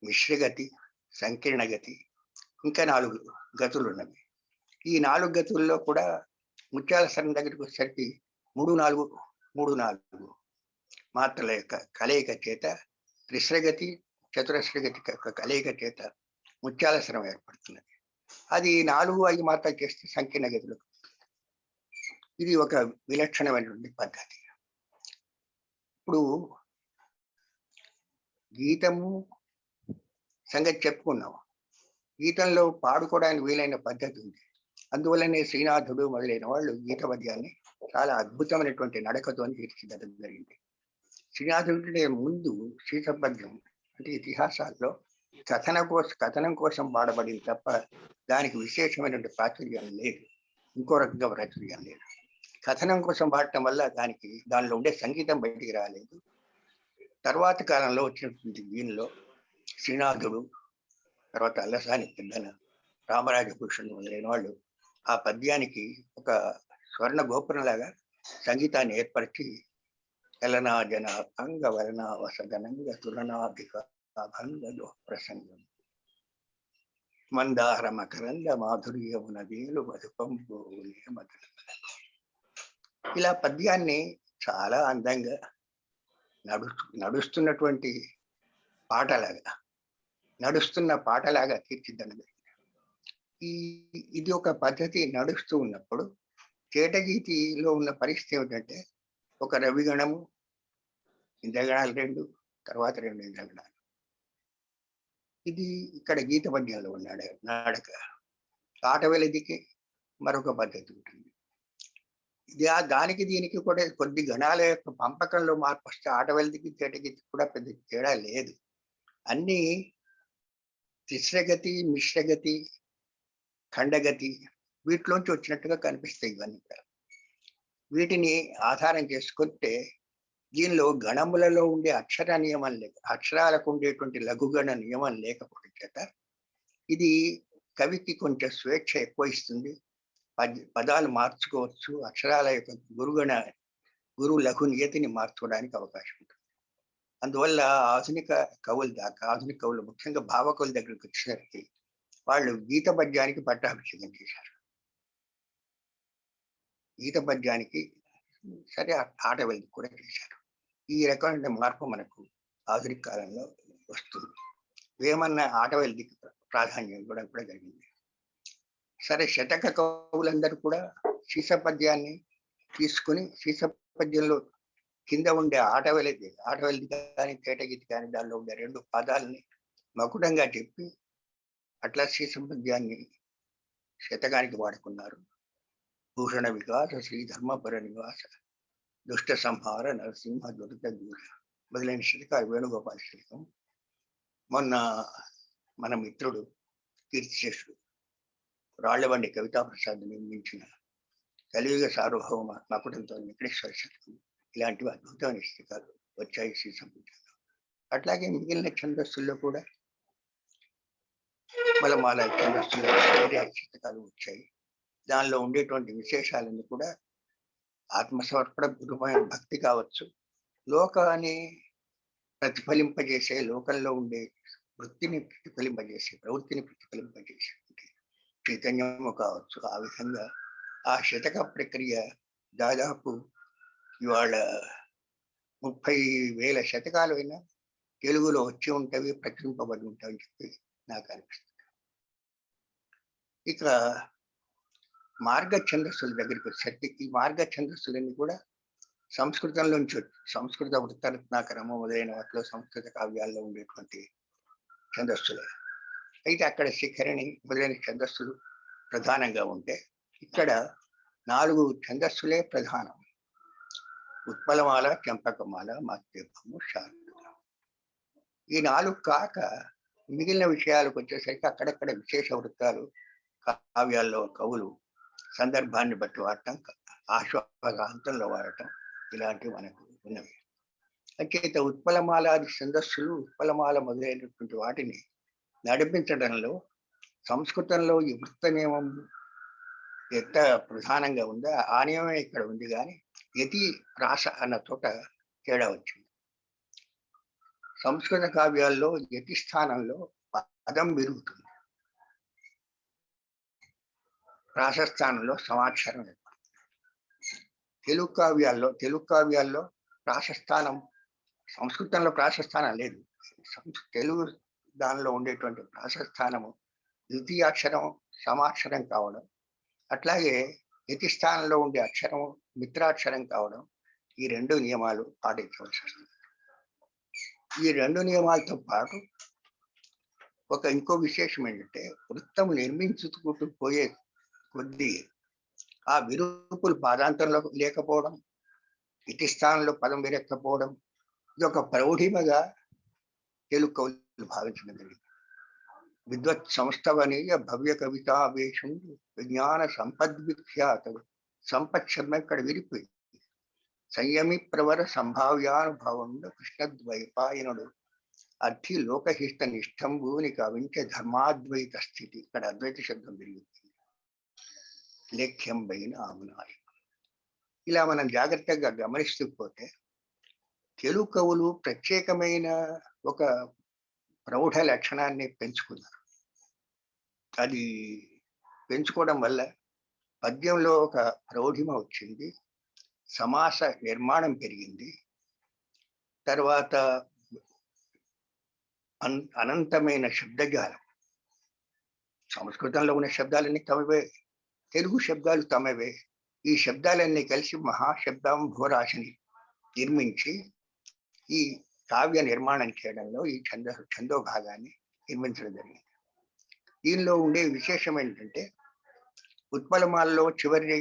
మిశ్రగతి, సంకీర్ణగతి, ఇంకా 4 గతులు ఉన్నవి. ఈ 4 గతుల్లో కూడా ముత్యాల స్వరం దగ్గరికి వచ్చేసరికి 3-4 మాత్రల యొక్క కలయిక చేత త్రిశ్రగతి, చతురస్రగతి యొక్క కలయిక చేత ముత్యాల స్వరం ఏర్పడుతున్నది. అది 4-5 మాత్రలు చేస్తే సంకీర్ణ గతులు. ఇది ఒక విలక్షణమైనటువంటి పద్ధతి. ఇప్పుడు గీతము సంగతి చెప్పుకున్నాం. గీతంలో పాడుకోవడానికి వీలైన పద్ధతి ఉంది. అందువల్లనే శ్రీనాథుడు మొదలైన వాళ్ళు గీత పద్యాన్ని చాలా అద్భుతమైనటువంటి నడకతో తీర్చిదిద్దడం జరిగింది. శ్రీనాథుడి ముందు శీతపద్యం అంటే ఇతిహాసాల్లో కథనం కోసం పాడబడింది తప్ప దానికి విశేషమైనటువంటి ప్రాచుర్యం లేదు, ఇంకో రకంగా ప్రాచుర్యం లేదు. కథనం కోసం పాడటం వల్ల దానిలో ఉండే సంగీతం బయటికి రాలేదు. తర్వాత కాలంలో వచ్చినటువంటి దీనిలో శ్రీనాథుడు, తర్వాత అల్లసాని పెద్దన, రామరాజభూషణుడు మొదలైన వాళ్ళు ఆ పద్యానికి ఒక స్వర్ణ గోపురంలాగా సంగీతాన్ని ఏర్పరిచి చలనా జన అంగ వలన వసదనంగ తులనాధిక భంగ ప్రసంగం మందార మకరంద మాధుర్యమున వేలు మధుపంపు ఇలా పద్యాన్ని చాలా అందంగా నడుస్తున్న పాటలాగా తీర్చిదిద్దడం. ఇది ఒక పద్ధతి. నడుస్తూ ఉన్నప్పుడు చేటగీతిలో ఉన్న పరిస్థితి ఏమిటంటే ఒక రవిగణము, ఇంద్రగణాలు 2, తర్వాత 2 ఇంద్రగణాలు. ఇది ఇక్కడ గీత పద్యంలో ఉన్నాడు నాడక. ఆటవెలదికి మరొక పద్ధతి ఉంటుంది. దానికి దీనికి కూడా కొద్ది గణాల యొక్క పంపకంలో మార్పు వస్తే ఆటవెలదికి చేటగీతికి కూడా పెద్ద తేడా లేదు. అన్ని తిస్రగతి, మిశ్రగతి, ఖండగతి వీటిలోంచి వచ్చినట్టుగా కనిపిస్తాయి. ఇవన్నీ వీటిని ఆధారం చేసుకుంటే దీనిలో గణములలో ఉండే అక్షర నియమం అక్షరాలకు ఉండేటువంటి లఘుగణ నియమం లేకపోవడం చేత ఇది కవికి కొంచెం స్వేచ్ఛ ఎక్కువ ఇస్తుంది. పదాలు మార్చుకోవచ్చు, అక్షరాల యొక్క గురు లఘు నియతిని మార్చుకోవడానికి అవకాశం ఉంటుంది. అందువల్ల ఆధునిక కవుల దాకా, ఆధునిక కవులు ముఖ్యంగా భావ కవుల దగ్గరికి వచ్చేసరికి వాళ్ళు గీత పద్యానికి పట్టాభిషేకం చేశారు. గీత పద్యానికి సరే ఆటవెల్లి కూడా చేశారు. ఈ రకమైన మార్పు మనకు ఆధునిక కాలంలో వస్తుంది. వేమన్న ఆటవెల్లికి ప్రాధాన్యం కూడా జరిగింది. సరే, శతక కవులందరూ కూడా సీస పద్యాన్ని తీసుకుని సీస పద్యంలో కింద ఉండే ఆటవెల్లి కానీ తేటగీతి కానీ దానిలో ఉండే 2 పాదాలని మకుటంగా చెప్పి అట్లా సీస పద్యాన్ని శతకానికి వాడుకున్నారు. భూషణ వికాస శ్రీ ధర్మపుర నివాస దుష్ట సంహార నరసింహ దురిత దూర మొదలైన శతకాలు వేణుగోపాల శతకం. మొన్న మన మిత్రుడు కీర్తిశేషుడు రాళ్లబండి కవితాప్రసాద్ నిర్మించిన కలియుగ సార్వభౌమ మకుటంతో వెంకటేశ్వర శతకం, ఇలాంటివి అద్భుతమైన శతకాలు వచ్చాయి సీస పద్యంలో. అట్లాగే మిగిలిన ఛందస్సుల్లో కూడా మలమాల ఛందస్సుల్లో శతకాలు వచ్చాయి. దానిలో ఉండేటువంటి విశేషాలన్నీ కూడా ఆత్మసమర్పణ, గురుమైన భక్తి కావచ్చు, లోకాన్ని ప్రతిఫలింపజేసే, లోకంలో ఉండే వృత్తిని ప్రతిఫలింపజేసే, ప్రవృత్తిని ప్రతిఫలింపజేసే చైతన్యము కావచ్చు. ఆ విధంగా ఆ శతక ప్రక్రియ దాదాపు ఇవాళ 30,000 శతకాలు అయినా తెలుగులో వచ్చి ఉంటవి, ప్రచురింపబడి ఉంటాయని చెప్పి నాకు అనిపిస్తుంది. ఇక మార్గ ఛందస్సుల దగ్గరికి వచ్చేసరికి ఈ మార్గ ఛందస్సులన్నీ కూడా సంస్కృతంలోంచి సంస్కృత వృత్తరత్నాకరము మొదలైన వాటిలో సంస్కృత కావ్యాల్లో ఉండేటువంటి ఛందస్సులే. అయితే అక్కడ శిఖరిణి మొదలైన ఛందస్సులు ప్రధానంగా ఉంటే ఇక్కడ 4 ఛందస్సులే ప్రధానం. ఉత్పలమాల, చెంపకమాల, మాత్యభము, శాంతుల. ఈ 4 కాక మిగిలిన విషయాలకు వచ్చేసరికి అక్కడక్కడ విశేష వృత్తాలు కావ్యాల్లో కవులు సందర్భాన్ని బట్టి వాడటం, ఆశ్వాసంలో వాడటం, ఇలాంటివి మనకు ఉన్నవి. అంచేత ఉత్పలమాలాది ఛందస్సులు, ఉత్పలమాల మొదలైనటువంటి వాటిని నడిపించడంలో సంస్కృతంలో ఈ వృత్త నియమం ఎంత ప్రధానంగా ఉందో ఆ నియమమే ఇక్కడ ఉంది. కానీ యతి ప్రాస అన్న చోట తేడా వచ్చింది. సంస్కృత కావ్యాల్లో యతి స్థానంలో పదం విరుగుతుంది, ప్రాసస్థానంలో సమాక్షరం ఏర్పడుతుంది. తెలుగు కావ్యాల్లో ప్రాసస్థానం, సంస్కృతంలో ప్రాసస్థానం లేదు. తెలుగు దానిలో ఉండేటువంటి ప్రాసస్థానము ద్వితీయాక్షరం సమాక్షరం కావడం, అట్లాగే యతి స్థానంలో ఉండే అక్షరం మిత్రాక్షరం కావడం, ఈ 2 నియమాలు పాటించవలసి వస్తుంది. ఈ 2 నియమాలతో పాటు ఇంకో విశేషం ఏంటంటే, వృత్తం నిర్మించుకుంటూ పోయే కొద్దీ ఆ విరూపులు పాదాంతంలో లేకపోవడం, ఇతి స్థానంలో పదం విరక్కపోవడం, ఇది ఒక ప్రౌఢిమగా తెలుగు కవులు భావించడం జరిగింది. విద్వత్ సంస్థవనీయ భవ్య కవితావేశుడు విజ్ఞాన సంపద్విఖ్యాతుడు సంపత్ శర్మ ఇక్కడ విరిపోయింది. సంయమి ప్రవర సంభావ్యానుభవండు కృష్ణద్వైపాయనుడు అర్థి లోకహిష్ట నిష్టంభూని కవించ ధర్మాద్వైత స్థితి. ఇక్కడ అద్వైత శబ్దం విరిగిపోయింది. లేఖ్యం పైన ఆమునాయి. ఇలా మనం జాగ్రత్తగా గమనిస్తూ పోతే తెలుగు కవులు ప్రత్యేకమైన ఒక ప్రౌఢ లక్షణాన్ని పెంచుకున్నారు. అది పెంచుకోవడం వల్ల పద్యంలో ఒక ప్రౌఢిమ వచ్చింది, సమాస నిర్మాణం పెరిగింది, తర్వాత అనంతమైన శబ్దజాలం. సంస్కృతంలో ఉన్న శబ్దాలన్నీ తమవే, తెలుగు శబ్దాలు తమవే. ఈ శబ్దాలన్నీ కలిసి మహాశబ్దం భూరాశిని నిర్మించి ఈ కావ్య నిర్మాణం చేయడంలో ఈ ఛందో భాగాన్ని నిర్మించడం జరిగింది. దీనిలో ఉండే విశేషం ఏంటంటే, ఉత్పలమాలలో చివరి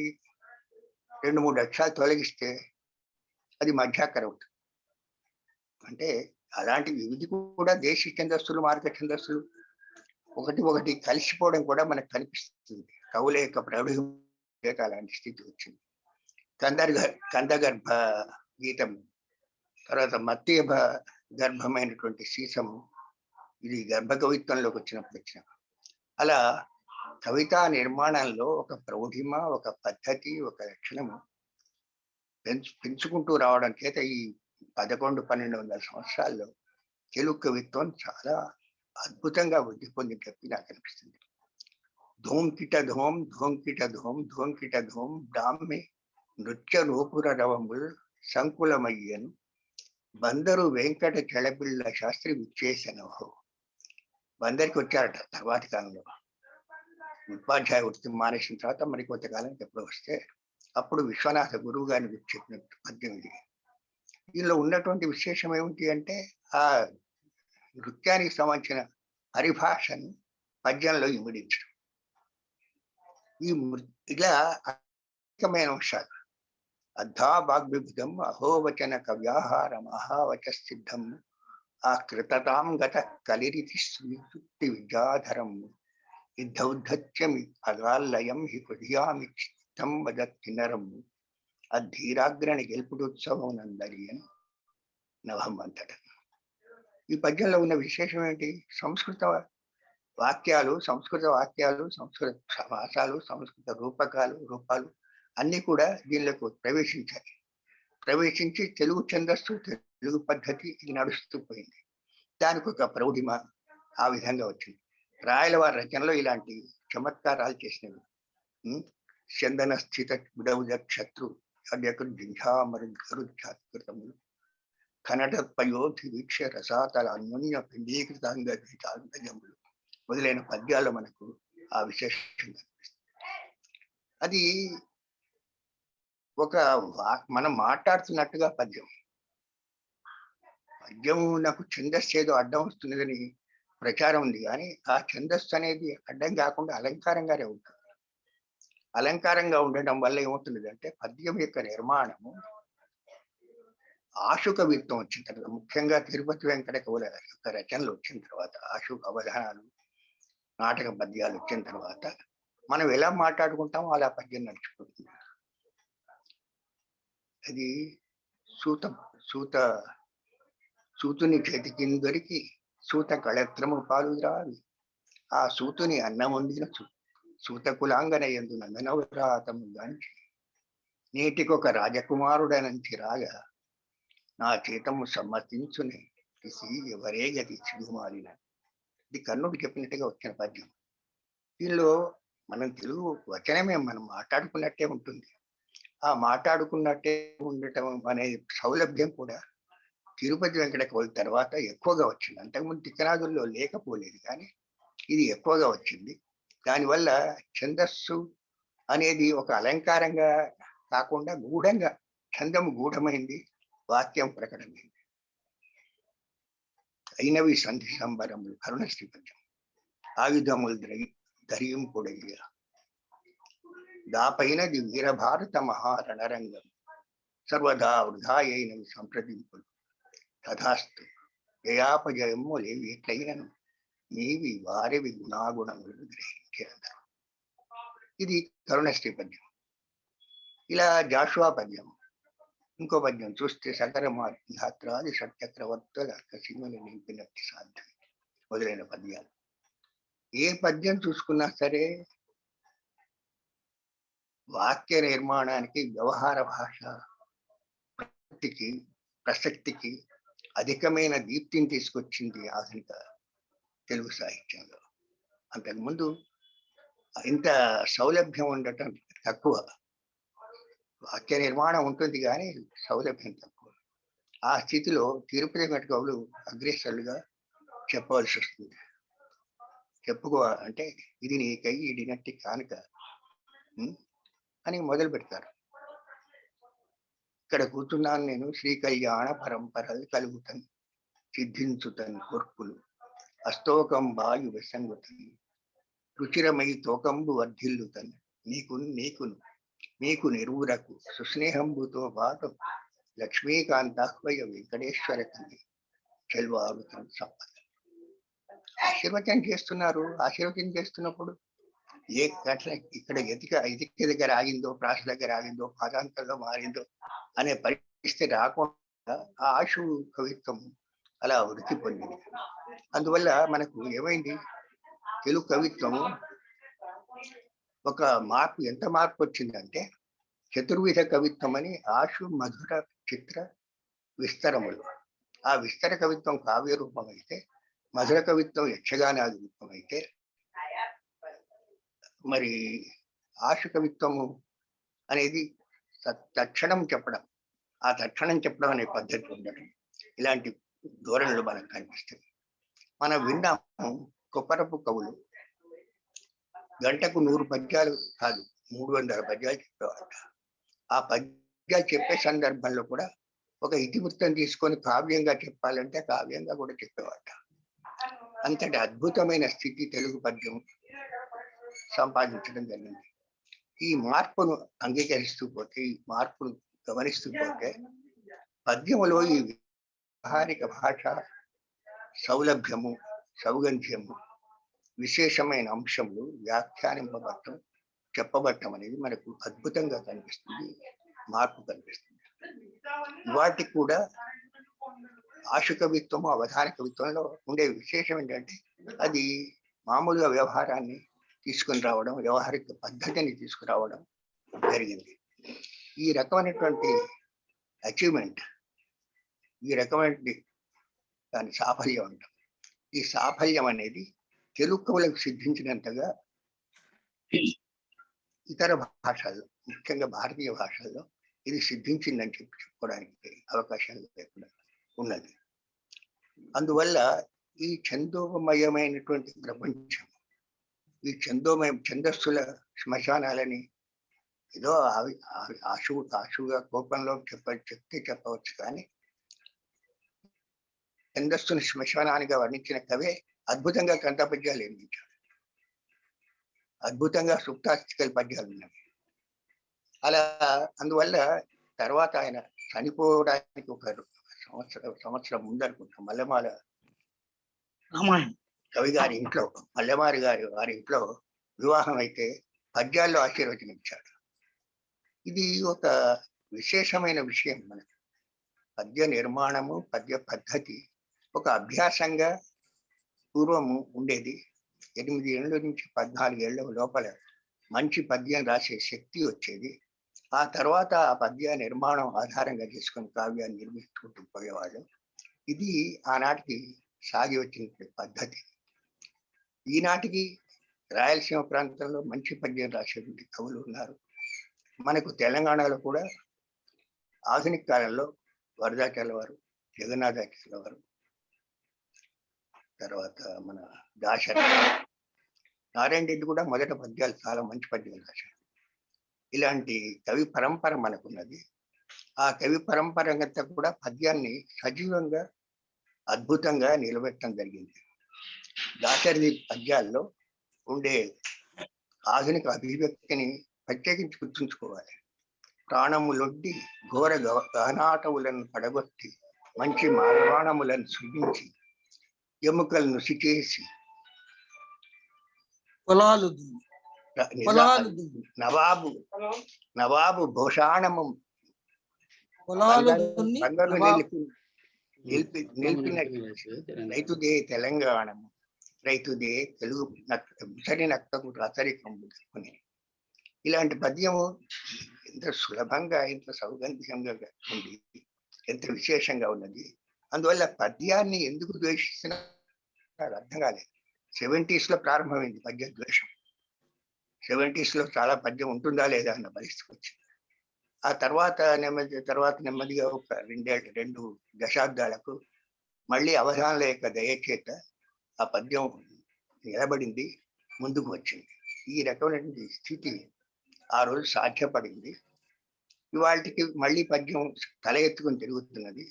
2-3 అక్షరాలు తొలగిస్తే అది మధ్యాకరం అవుతుంది. అంటే అలాంటి వివిధ కూడా దేశీ ఛందస్సులు, మార్గ ఛందస్సులు ఒకటి కలిసిపోవడం కూడా మనకు కనిపిస్తుంది. కవుల యొక్క ప్రౌఢిమ అలాంటి స్థితి వచ్చింది. కందగర్భ గీతం, తర్వాత మత్య గర్భమైనటువంటి సీసము, ఇది గర్భ కవిత్వంలోకి వచ్చిన అలా కవితా నిర్మాణంలో ఒక ప్రౌఢిమ, ఒక పద్ధతి, ఒక లక్షణము పెంచుకుంటూ రావడం చేత ఈ 1100-1200 సంవత్సరాల్లో తెలుగు కవిత్వం చాలా అద్భుతంగా వృద్ధి పొందినట్టు నాకు అనిపిస్తుంది. ధూంకిట ధూం ధూంకిట ధూం ధూంకిట ధూం బ్రాహ్మి నృత్య నూపుర రవముల్ సంకులమయ్యను బందరు వెంకట చెళపిళ్ళ శాస్త్రి విచ్చేసను. బందరికి వచ్చారట తర్వాతి కాలంలో. ఉపాధ్యాయ వృత్తి మానేసిన తర్వాత మరి కొంతకాలానికి ఎప్పుడు వస్తే అప్పుడు విశ్వనాథ గురువు గారిని గురించి చెప్పినట్టు పద్యం ఇది. దీనిలో ఉన్నటువంటి విశేషం ఏమిటి అంటే ఆ నృత్యానికి సంబంధించిన పరిభాషను పద్యంలో ఇమిడించడం. ఇలా అనేకమైన అంశాలు అద్ధా వాగ్విబుధం అహోవచన కవ్యాహార మహావచ సిద్ధం ఆ కృతతాం గత కలిరితి స్మృతి విద్యాధరం యుద్ధౌద్ధత్యమి అగాల్లయం హి హృదయామి చిత్తం వదత్తినరం అధీరాగ్రణి గెలుపుడుత్సవం నందరి అని నవం అంతట. ఈ పద్యంలో ఉన్న విశేషం ఏంటి? సంస్కృత వాక్యాలు, సంస్కృత సమాసాలు, సంస్కృత రూపాలు అన్ని కూడా దీనిలోకి ప్రవేశించాయి. ప్రవేశించి తెలుగు ఛందస్సు, తెలుగు పద్ధతి ఇది నడుస్తూ పోయింది. దానికి ఒక ప్రౌఢిమ ఆ విధంగా వచ్చింది. రాయల వారి రచనలో ఇలాంటి చమత్కారాలు చేసినవి. చందన స్థిత విడవుజ శత్రు జింఝామరుకృతములు కనటపయోధి వీక్ష రసాతల అన్యోన్య పిండీకృతాంగములు మొదలైన పద్యాల్లో మనకు ఆ విశేషం కనిపిస్తుంది. అది ఒక మనం మాట్లాడుతున్నట్టుగా పద్యం నాకు ఛందస్సు ఏదో అడ్డం వస్తున్నదని ప్రచారం ఉంది, కానీ ఆ ఛందస్సు అనేది అడ్డం కాకుండా అలంకారంగానే ఉంటుంది. అలంకారంగా ఉండటం వల్ల ఏమవుతుంది అంటే పద్యం యొక్క నిర్మాణము ఆశు కవిత్వం వచ్చిన తర్వాత, ముఖ్యంగా తిరుపతి వెంకట కవుల యొక్క రచనలు వచ్చిన తర్వాత, ఆశు అవధానాలు, నాటక పద్యాలు వచ్చిన తర్వాత మనం ఎలా మాట్లాడుకుంటామో అలా పద్యం నడిచిపోతుంది. అది సూతుని చేతికి దొరికి సూత కళత్రము పాలు రావి ఆ సూతుని అన్నమొందిన సూత కులాంగన ఎందు నందనవరాతము గాంచి నేటికొక రాజకుమారుడనంచి రాగా నా చేతము సమ్మతించుని తీసి ఎవరే గతి చిగుమాలిన. ఇది కర్ణుడు చెప్పినట్టుగా వచ్చిన పద్యం. దీనిలో మనం తెలుగు వచనమే మనం మాట్లాడుకున్నట్టే ఉంటుంది. ఆ మాట్లాడుకున్నట్టే ఉండటం అనే సౌలభ్యం కూడా తిరుపతి వెంకట కవుల తర్వాత ఎక్కువగా వచ్చింది. అంతకుముందు తిక్కనాదుల్లో లేకపోలేదు, కానీ ఇది ఎక్కువగా వచ్చింది. దానివల్ల ఛందస్సు అనేది ఒక అలంకారంగా కాకుండా గూఢంగా, ఛందము గూఢమైంది, వాక్యం ప్రకటమైంది. అయినవి సంధి సంబరములు కరుణశ్రీ పద్యం ఆయుధములు ధరింపుడయ్య దాపైనది వీరభారత మహారణరంగం సర్వదా వృధాయైనవి సంప్రదింపులు తథాస్తు జయాపజయము లేవి ఎట్లయినను నీవి వారివి గుణాగుణములను గ్రహించేందరు. ఇది కరుణశ్రీ పద్యం. ఇలా జాషువా పద్యం. ఇంకో పద్యం చూస్తే సకరమాత్రాది షట్చక్రవర్తుల సీమలు నింపినట్టు సాధ్యం మొదలైన పద్యాలు. ఏ పద్యం చూసుకున్నా సరే వాక్య నిర్మాణానికి, వ్యవహార భాష ప్రసక్తికి అధికమైన దీప్తిని తీసుకొచ్చింది ఆధునిక తెలుగు సాహిత్యంలో. అంతకుముందు ఇంత సౌలభ్యం ఉండటం తక్కువ. వాక్య నిర్మాణం ఉంటుంది కానీ సౌలభ్యం తక్కువ. ఆ స్థితిలో తిరుపతి వెంకట కవులు అగ్రేసరులుగా చెప్పవలసి వస్తుంది. అంటే ఇది నీకై ఇడినట్టి కానుక అని మొదలు పెడతారు. ఇక్కడ కూర్చున్నాను నేను, శ్రీ కళ్యాణ పరంపరలు కలుగుతాను సిద్ధించుతని కొర్పులు అస్తోకం వాయు విసంగుతని రుచిరమై తోకంబు వర్ధిల్లుతని మీకు నిరువురకు సుస్నేహంబుతో పాటు లక్ష్మీకాంతాహ్వయ వెంకటేశ్వర తల్లి చెల్వారుతను సంపద. ఆశీర్వచనం చేస్తున్నప్పుడు ఏ గట్ల ఇక్కడ ఎతిక దగ్గర ఆగిందో, ప్రాస దగ్గర ఆగిందో, పాదాంతంలో మారిందో అనే పరిస్థితి రాకుండా ఆ ఆశు కవిత్వం అలా వృత్తి పొందింది. అందువల్ల మనకు ఏమైంది, తెలుగు కవిత్వము ఒక మార్పు, ఎంత మార్పు వచ్చిందంటే చతుర్విధ కవిత్వం అని ఆశు, మధుర, చిత్ర, విస్తరములు. ఆ విస్తర కవిత్వం కావ్య రూపం అయితే, మధుర కవిత్వం యక్షగానాది రూపం అయితే, మరి ఆశు కవిత్వము అనేది తక్షణం చెప్పడం, ఆ తక్షణం చెప్పడం అనే పద్ధతి ఉండడం, ఇలాంటి ధోరణులు మనకు కనిపిస్తాయి. మనం విన్నాము కొప్పరపు కవులు గంటకు 100 పద్యాలు కాదు 300 పద్యాలు చెప్పేవాట. ఆ పద్యాలు చెప్పే సందర్భంలో కూడా ఒక ఇతివృత్తం తీసుకొని కావ్యంగా చెప్పాలంటే కావ్యంగా కూడా చెప్పేవాట. అంతటి అద్భుతమైన స్థితి తెలుగు పద్యం సంపాదించడం జరిగింది. ఈ మార్పును అంగీకరిస్తూ పోతే, ఈ మార్పును గమనిస్తూ పోతే, పద్యములో ఈ వ్యవహారిక భాష సౌలభ్యము, సౌగంధ్యము, విశేషమైన అంశములు వ్యాఖ్యానింపబడటం, చెప్పబడటం అనేది మనకు అద్భుతంగా కనిపిస్తుంది, మార్పు కనిపిస్తుంది. వాటికి కూడా ఆశు కవిత్వము, అవధాన కవిత్వంలో ఉండే విశేషం ఏంటంటే, అది మామూలుగా వ్యవహారాన్ని తీసుకుని రావడం, వ్యవహారిక పద్ధతిని తీసుకురావడం జరిగింది. ఈ రకమైనటువంటి అచీవ్మెంట్, ఈ రకమైన దాని సాఫల్యం అంటాం. ఈ సాఫల్యం అనేది తెలుగు కవులకు సిద్ధించినంతగా ఇతర భాషల్లో, ముఖ్యంగా భారతీయ భాషల్లో ఇది సిద్ధించిందని చెప్పుకోవడానికి అవకాశం లేకుండా ఉన్నది. అందువల్ల ఈ ఛందోమయమైనటువంటి ప్రపంచం, ఈ ఛందస్సుల శ్మశానాలని ఏదో ఆశుగా కోపంలో చెప్తే చెప్పవచ్చు, కానీ ఛందస్సుని శ్మశానానిగా వర్ణించిన కవే అద్భుతంగా గ్రంథ పద్యాలు నిర్మించాడు. అద్భుతంగా సుప్తాస్తికల్ పద్యాలు ఉన్నాయి. అలా అందువల్ల తర్వాత ఆయన చనిపోవడానికి ఒక సంవత్సరం ముందనుకుంటాం, మల్లెమాల కవి గారి ఇంట్లో, మల్లెమారి వారి ఇంట్లో వివాహం అయితే పద్యాల్లో ఆశీర్వచనించాడు. ఇది ఒక విశేషమైన విషయం. మనకు పద్య నిర్మాణము, పద్య పద్ధతి ఒక అభ్యాసంగా పూర్వము ఉండేది. 8 ఏళ్ళ నుంచి 14 ఏళ్ళ లోపల మంచి పద్యం రాసే శక్తి వచ్చేది. ఆ తర్వాత ఆ పద్య నిర్మాణం ఆధారంగా చేసుకుని కావ్యాన్ని నిర్మించుకుంటూ పోయేవాళ్ళు. ఇది ఆనాటికి సాగి వచ్చిన పద్ధతి. ఈనాటికి రాయలసీమ ప్రాంతంలో మంచి పద్యం రాసేటువంటి కవులు ఉన్నారు. మనకు తెలంగాణలో కూడా ఆధునిక కాలంలో వరదాచార్యుల వారు, జగన్నాథాచార్యుల వారు, తర్వాత మన దాశరథి, నారాయణ రెడ్డి కూడా మొదట పద్యాలు చాలా మంచి పద్యాలు రాశారు. ఇలాంటి కవి పరంపర మనకున్నది. ఆ కవి పరంపరంతా కూడా పద్యాన్ని సజీవంగా అద్భుతంగా నిలబెట్టడం జరిగింది. దాశరథి పద్యాల్లో ఉండే ఆధునిక అభివ్యక్తిని ప్రత్యేకించి గుర్తుంచుకోవాలి. ప్రాణములొడ్డి ఘోర గహనాటవులను పడగొట్టి మంచి మార్వాణములను సృజించి ఎముకలను సికేసి నవాబు భూషాణము బంగారు నిలిపినట్టు రైతుదే తెలంగాణము, రైతుదే తెలుగు ముసరి నక్కకు రసరికంబు దక్కుని. ఇలాంటి పద్యము ఎంత సులభంగా, ఎంత సౌగంధ్యంగా ఉంది, ఎంత విశేషంగా ఉన్నది. అందువల్ల పద్యాన్ని ఎందుకు ద్వేషిస్తున్నా అర్థం కాలేదు. 70s లో ప్రారంభమైంది పద్య ద్వేషం. 70s లో చాలా పద్యం ఉంటుందా లేదా అన్న పరిస్థితి వచ్చింది. ఆ తర్వాత నెమ్మదిగా ఒక 2 దశాబ్దాలకు మళ్ళీ అవధానాల యొక్క దయచేత ఆ పద్యం నిలబడింది, ముందుకు వచ్చింది. ఈ రకమైనటువంటి స్థితి ఆ రోజు సాధ్యపడింది. ఇవాళకి మళ్ళీ పద్యం తల ఎత్తుకుని తిరుగుతున్నది.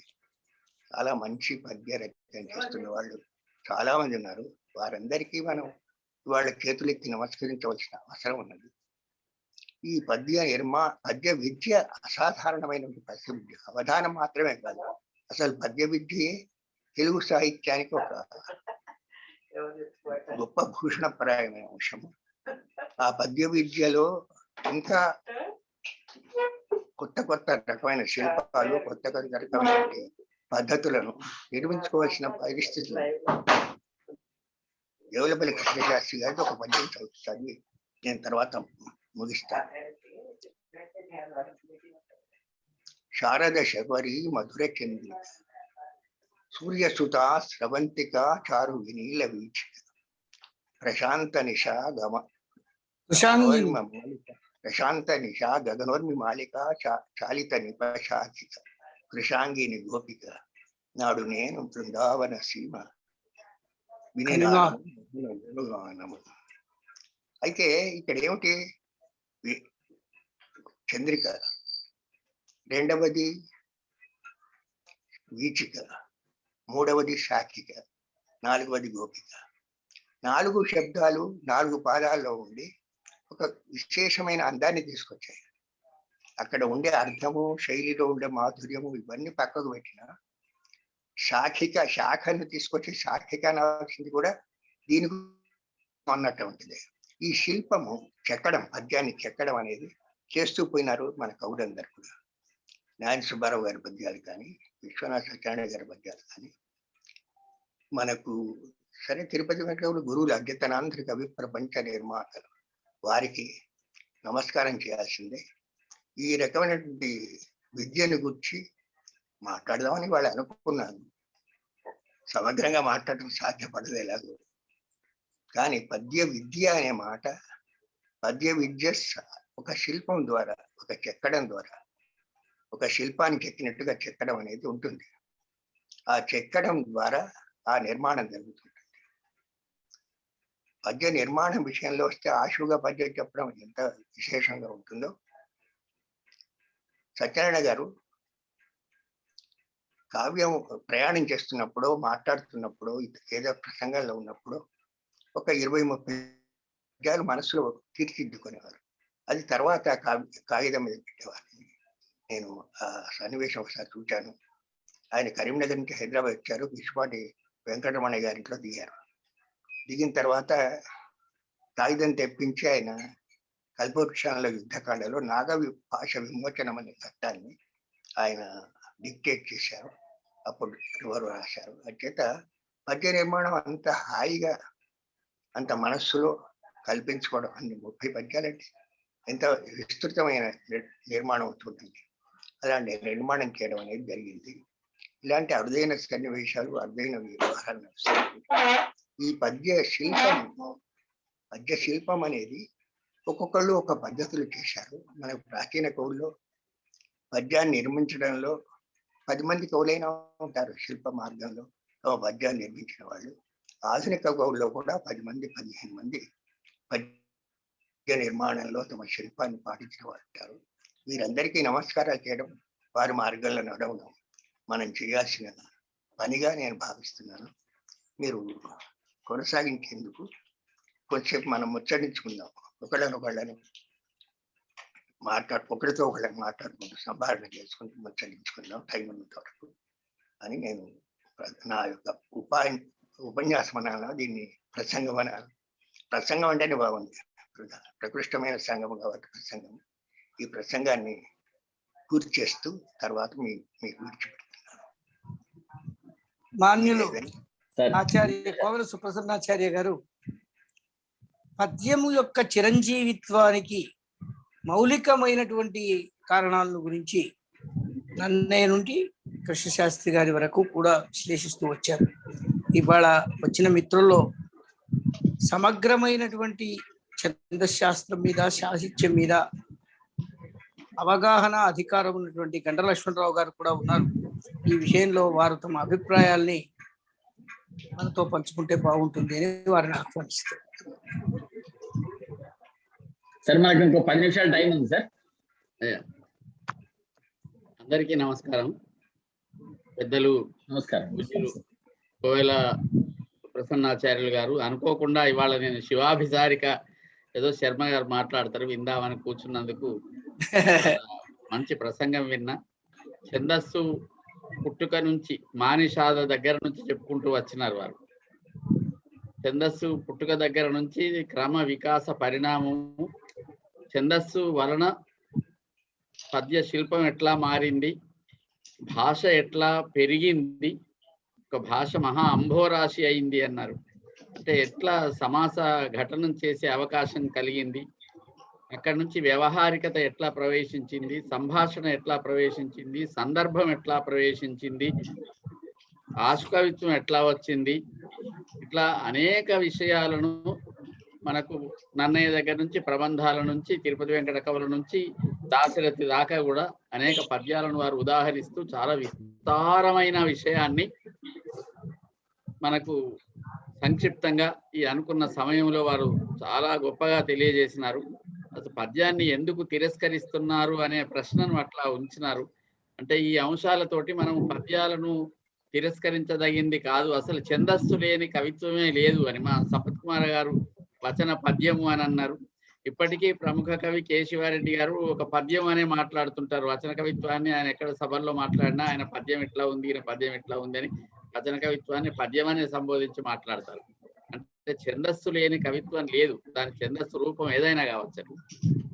చాలా మంచి పద్య రచన చేస్తున్న వాళ్ళు చాలా మంది ఉన్నారు. వారందరికీ మనం వాళ్ళ చేతులెత్తి నమస్కరించవలసిన అవసరం ఉన్నది. ఈ పద్య విద్య అసాధారణమైన పద్య విద్య. అవధానం మాత్రమే కాదు, అసలు పద్య విద్యే తెలుగు సాహిత్యానికి ఒక గొప్ప భూషణప్రాయమైన అంశము. ఆ పద్య విద్యలో ఇంకా కొత్త రకమైన శిల్పాలు, కొత్త రకమైన పద్ధతులను నిర్మించుకోవాల్సిన పరిస్థితులు. దేవులపల్లి కృష్ణశాస్త్రి గారికి ఒక పద్యం చదివి నేను తర్వాత ముగిస్తాను. శారద శబరి మధుర చంద్రిక సూర్యసుత స్రవంతిక చారు వినీల వీచిక ప్రశాంత నిశా ప్రశాంత నిశా గగనోర్మి మాలిక చాలిత నిపశాఖిక కృషాంగిని గోపిక నాడు నేను బృందావన సీమ వినినాము. అయితే ఇక్కడ ఏమిటి? చంద్రిక, రెండవది వీచిక, మూడవది శాఖిక, నాలుగవది గోపిక. 4 శబ్దాలు 4 పాదాల్లో ఉండి ఒక విశేషమైన అందాన్ని తీసుకొచ్చాయి. అక్కడ ఉండే అర్థము, శైలిలో ఉండే మాధుర్యము ఇవన్నీ పక్కకు పెట్టిన శాఖను తీసుకొచ్చి శాఖిక అనాల్సింది కూడా దీనికి అన్నటువంటిది. ఈ శిల్పము చెక్కడం, పద్యాన్ని చెక్కడం అనేది చేస్తూ పోయినారు మన కవులందరూ కూడా. నాయన సుబ్బారావు గారి పద్యాలు కానీ, విశ్వనాథ సత్యనారాయణ గారి పద్యాలు కానీ, మనకు సరే తిరుపతి వెంకటరావు గురువులు అద్యతనాంధ్ర కవి ప్రపంచ నిర్మాతలు, వారికి నమస్కారం చేయాల్సిందే. ఈ రకమైనటువంటి విద్యను గురించి మాట్లాడదామని వాళ్ళు అనుకున్నాను. సమగ్రంగా మాట్లాడటం సాధ్యపడదు ఎలాగో. కానీ పద్య విద్య అనే మాట, పద్య విద్య ఒక శిల్పం ద్వారా, ఒక చెక్కడం ద్వారా, ఒక శిల్పానికి ఎక్కినట్టుగా చెక్కడం అనేది ఉంటుంది. ఆ చెక్కడం ద్వారా ఆ నిర్మాణం జరుగుతుంటుంది. పద్య నిర్మాణం విషయంలో వస్తే ఆశువుగా పద్యం చెప్పడం ఎంత విశేషంగా ఉంటుందో. సత్యనారాయణ గారు కావ్యం ప్రయాణం చేస్తున్నప్పుడు, మాట్లాడుతున్నప్పుడు, ఏదో ప్రసంగాల్లో ఉన్నప్పుడు ఒక 20-30 పద్యాలు మనసులో తీర్చిదిద్దుకునేవారు. అది తర్వాత కాగితం మీద పెట్టేవారు. నేను ఆ సన్నివేశం ఒకసారి చూశాను. ఆయన కరీంనగర్ నుంచి హైదరాబాద్ వచ్చారు. విశ్వపాటి వెంకటరమణ గారింట్లో దిగారు. దిగిన తర్వాత కాగితం తెప్పించి ఆయన కల్పవృక్షాల యుద్ధకాండలో భాష విమోచనం అనే చట్టాన్ని ఆయన డిక్టేట్ చేశారు. అప్పుడు ఎవరు రాశారు. అంచేత పద్య నిర్మాణం అంత హాయిగా, అంత మనస్సులో కల్పించుకోవడం, అన్ని 30 పద్యాలంటే ఎంత విస్తృతమైన నిర్మాణం అవుతుంటుంది. అలాంటి నిర్మాణం చేయడం అనేది జరిగింది. ఇలాంటి అరుదైన సన్నివేశాలు, అరుదైన వ్యవహారాలు నడుస్తాయి. ఈ పద్య శిల్పం అనేది ఒక్కొక్కళ్ళు ఒక పద్ధతులు చేశారు. మనకు ప్రాచీన కవుల్లో పద్యాన్ని నిర్మించడంలో 10 మంది కవులైనా ఉంటారు. శిల్ప మార్గంలో పద్యాన్ని నిర్మించిన వాళ్ళు. ఆధునిక కవుల్లో కూడా 10 మంది 15 మంది పద్య నిర్మాణంలో తమ శిల్పాన్ని పాటించిన వాళ్ళు ఉంటారు. వీరందరికీ నమస్కారాలు చేయడం, వారి మార్గంలో నడవడం మనం చేయాల్సిన పనిగా నేను భావిస్తున్నాను. మీరు కొనసాగించేందుకు కొంచెంసేపు మనం ముచ్చరించుకుందాం. ఒకళ్ళని ఒకరితో ఒకళ్ళని మాట్లాడుకుంటూ సంభాషణ చేసుకుంటూ ముచ్చరించుకుందాం టైం ఉన్నంత వరకు అని నేను నా యొక్క ఉపన్యాసం అనాలా, దీన్ని ప్రసంగం అనాలి. ప్రసంగం అంటేనే బాగుంది. ప్రకృష్టమైన సంఘం కాబట్టి ప్రసంగం. ఈ ప్రసంగాన్ని పూర్తి చేస్తూ తర్వాత మీకు విడిచిపెడుతున్నాను. మాన్యులు ఆచార్య కోవెల సుప్రసన్నాచార్య గారు పద్యము యొక్క చిరంజీవిత్వానికి మౌలికమైనటువంటి కారణాలను గురించి నన్నయ్య నుండి కృష్ణశాస్త్రి గారి వరకు కూడా విశ్లేషిస్తూ వచ్చారు. ఇవాళ వచ్చిన మిత్రుల్లో సమగ్రమైనటువంటి ఛందశాస్త్రం మీద, సాహిత్యం మీద అవగాహన, అధికారం ఉన్నటువంటి గండ్ర లక్ష్మణరావు గారు కూడా ఉన్నారు. ఈ విషయంలో వారు తమ అభిప్రాయాల్ని మనతో పంచుకుంటే బాగుంటుంది అని వారిని ఆహ్వానిస్తారు. సార్, మనకు ఇంకో 10 నిమిషాలు టైం ఉంది సార్. అందరికీ నమస్కారం. పెద్దలు నమస్కారం. కోవెల ప్రసన్నాచార్యులు గారు, అనుకోకుండా ఇవాళ నేను శివాభిసారిక ఏదో శర్మ గారు మాట్లాడతారు విందామని కూర్చున్నందుకు మంచి ప్రసంగం విన్నా. ఛందస్సు పుట్టుక నుంచి మానిషాద దగ్గర నుంచి చెప్పుకుంటూ వచ్చినారు వారు. ఛందస్సు పుట్టుక దగ్గర నుంచి క్రమ వికాస పరిణామము, ఛందస్సు వలన పద్య శిల్పం ఎట్లా మారింది, భాష ఎట్లా పెరిగింది, ఒక భాష మహా అంభోరాశి అయింది అన్నారు. అంటే ఎట్లా సమాస ఘటనం చేసే అవకాశం కలిగింది, అక్కడి నుంచి వ్యవహారికత ఎట్లా ప్రవేశించింది, సంభాషణ ఎట్లా ప్రవేశించింది, సందర్భం ఎట్లా ప్రవేశించింది, ఆశుకవిత్వం ఎట్లా వచ్చింది, ఇట్లా అనేక విషయాలను మనకు నన్నయ్య దగ్గర నుంచి, ప్రబంధాల నుంచి, తిరుపతి వెంకట కవుల నుంచి దాశరథి దాకా కూడా అనేక పద్యాలను వారు ఉదాహరిస్తూ చాలా విస్తారమైన విషయాన్ని మనకు సంక్షిప్తంగా ఈ అనుకున్న సమయంలో వారు చాలా గొప్పగా తెలియజేసినారు. అసలు పద్యాన్ని ఎందుకు తిరస్కరిస్తున్నారు అనే ప్రశ్నను అట్లా ఉంచినారు. అంటే ఈ అంశాలతోటి మనం పద్యాలను తిరస్కరించదగింది కాదు, అసలు ఛందస్సు లేని కవిత్వమే లేదు అని మా సంపత్ కుమార్ గారు వచన పద్యము అని అన్నారు. ఇప్పటికీ ప్రముఖ కవి కేశవారెడ్డి గారు ఒక పద్యం అనే మాట్లాడుతుంటారు. వచన కవిత్వాన్ని ఆయన ఎక్కడ సభల్లో మాట్లాడినా ఆయన పద్యం ఇట్లా ఉంది, ఈయన పద్యం ఇట్లా ఉంది అని వచన కవిత్వాన్ని పద్యం అనే సంబోధించి మాట్లాడతారు. అంటే ఛందస్సు లేని కవిత్వం లేదు, దాని ఛందస్సు రూపం ఏదైనా కావచ్చు.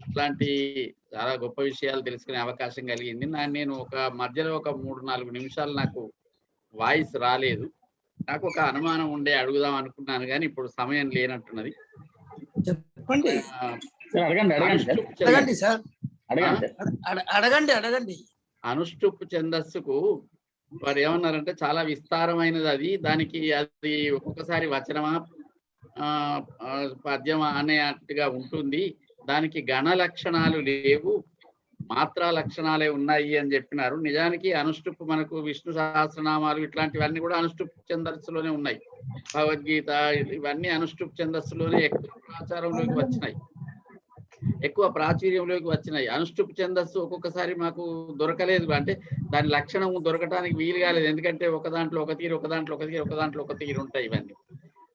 అట్లాంటి చాలా గొప్ప విషయాలు తెలుసుకునే అవకాశం కలిగింది. నేను ఒక మధ్యలో ఒక 3-4 నిమిషాలు నాకు వాయిస్ రాలేదు. నాకు ఒక అనుమానం ఉండే అడుగుదాం అనుకున్నాను, కానీ ఇప్పుడు సమయం లేనట్టున్నది. చెప్పండి అడగండి సార్, అడగండి. అనుష్టుప్ ఛందస్సుకు వారు ఏమన్నారంటే చాలా విస్తారమైనది అది, దానికి అది ఒక్కొక్కసారి వచనమా పద్యమా అనేట్టుగా ఉంటుంది, దానికి గణ లక్షణాలు లేవు, మాత్రా లక్షణాలే ఉన్నాయి అని చెప్పినారు. నిజానికి అనుష్టుప్ మనకు విష్ణు సహస్రనామాలు ఇట్లాంటివన్నీ కూడా అనుష్టుప్ ఛందస్సులోనే ఉన్నాయి. భగవద్గీత ఇవన్నీ అనుష్టుప్ ఛందస్సులోనే ఎక్కువ ప్రాచారంలోకి వచ్చినాయి, ఎక్కువ ప్రాచుర్యంలోకి వచ్చినాయి. అనుష్టుప్ ఛందస్సు ఒక్కొక్కసారి మాకు దొరకలేదు, అంటే దాని లక్షణం దొరకటానికి వీలు కాలేదు. ఎందుకంటే ఒక దాంట్లో ఒక తీరు, ఒక దాంట్లో ఒక తీరు, ఒక దాంట్లో ఒక తీరు ఉంటాయి ఇవన్నీ.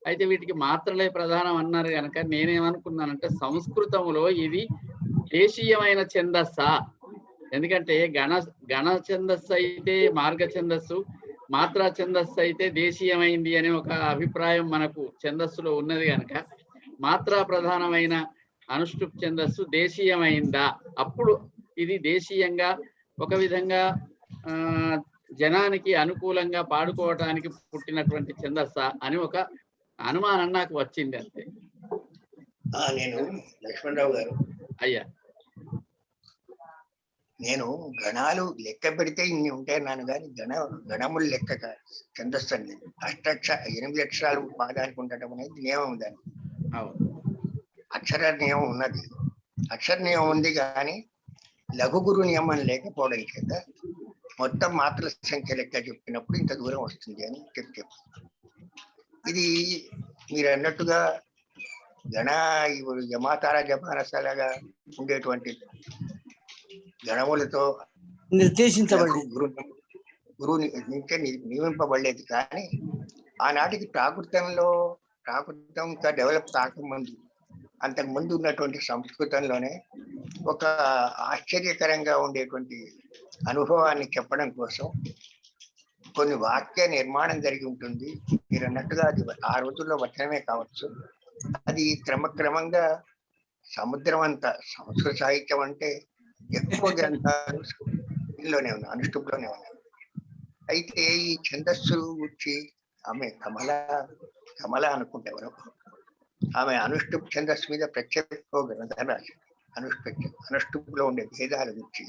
అయితే వీటికి మాత్రలే ప్రధానం అన్నారు కనుక నేనేమనుకున్నానంటే సంస్కృతంలో ఇది దేశీయమైన ఛందస్సా, ఎందుకంటే గణ ఛందస్సు అయితే మార్గ ఛందస్సు, మాత్రా ఛందస్సు అయితే దేశీయమైంది అనే ఒక అభిప్రాయం మనకు ఛందస్సులో ఉన్నది కనుక మాత్రా ప్రధానమైన అనుష్టుప్ ఛందస్సు దేశీయమైందా, అప్పుడు ఇది దేశీయంగా ఒక విధంగా జనానికి అనుకూలంగా పాడుకోవటానికి పుట్టినటువంటి ఛందస్సా అని ఒక అనుమానం నాకు వచ్చింది అంతే. నేను లక్ష్మణరావు గారు అయ్యా, నేను గణాలు లెక్క పెడితే ఇన్ని ఉంటాయన్నాను, కానీ గణములు లెక్క ఛందస్సు అండి. 8 అక్షరాలు పాదానికి ఉండటం అనేది నియమం. దాన్ని అక్షర నియమం ఉన్నది, అక్షర నియమం ఉంది, కానీ లఘు గురు నియమం లేకపోవడం చేత మొత్తం మాత్రల సంఖ్య లెక్క చెప్పినప్పుడు ఇంత దూరం వస్తుంది అని చెప్పారు. ఇది మీరు అన్నట్టుగా యమాతార జపారసలాగా ఉండేటువంటి గణములతో నిర్దేశించబడి గురువు నుంచే నియమింపబడలేదు. కానీ ఆనాటికి ప్రాకృతం ఇంకా డెవలప్ కాకముందు, అంతకు ముందు ఉన్నటువంటి సంస్కృతంలోనే ఒక ఆశ్చర్యకరంగా ఉండేటువంటి అనుభవాన్ని చెప్పడం కోసం కొన్ని వాక్య నిర్మాణం జరిగి ఉంటుంది. మీరు అన్నట్టుగా అది ఆ రోజుల్లో వచనమే కావచ్చు, అది క్రమక్రమంగా సముద్రం అంతా సంస్కృత సాహిత్యం అంటే ఎక్కువ గ్రంథాలు ఇందులోనే ఉన్నాయి, అనుష్టుప్లోనే ఉన్నాయి. అయితే ఈ ఛందస్సు గురించి ఆమె కమల అనుకుంటే ఎవరో, ఆమె అనుష్టుప్ ఛందస్సు మీద ప్రత్యేక గ్రంథం రాసింది. అనుష్టుప్లో ఉండే భేదాల గురించి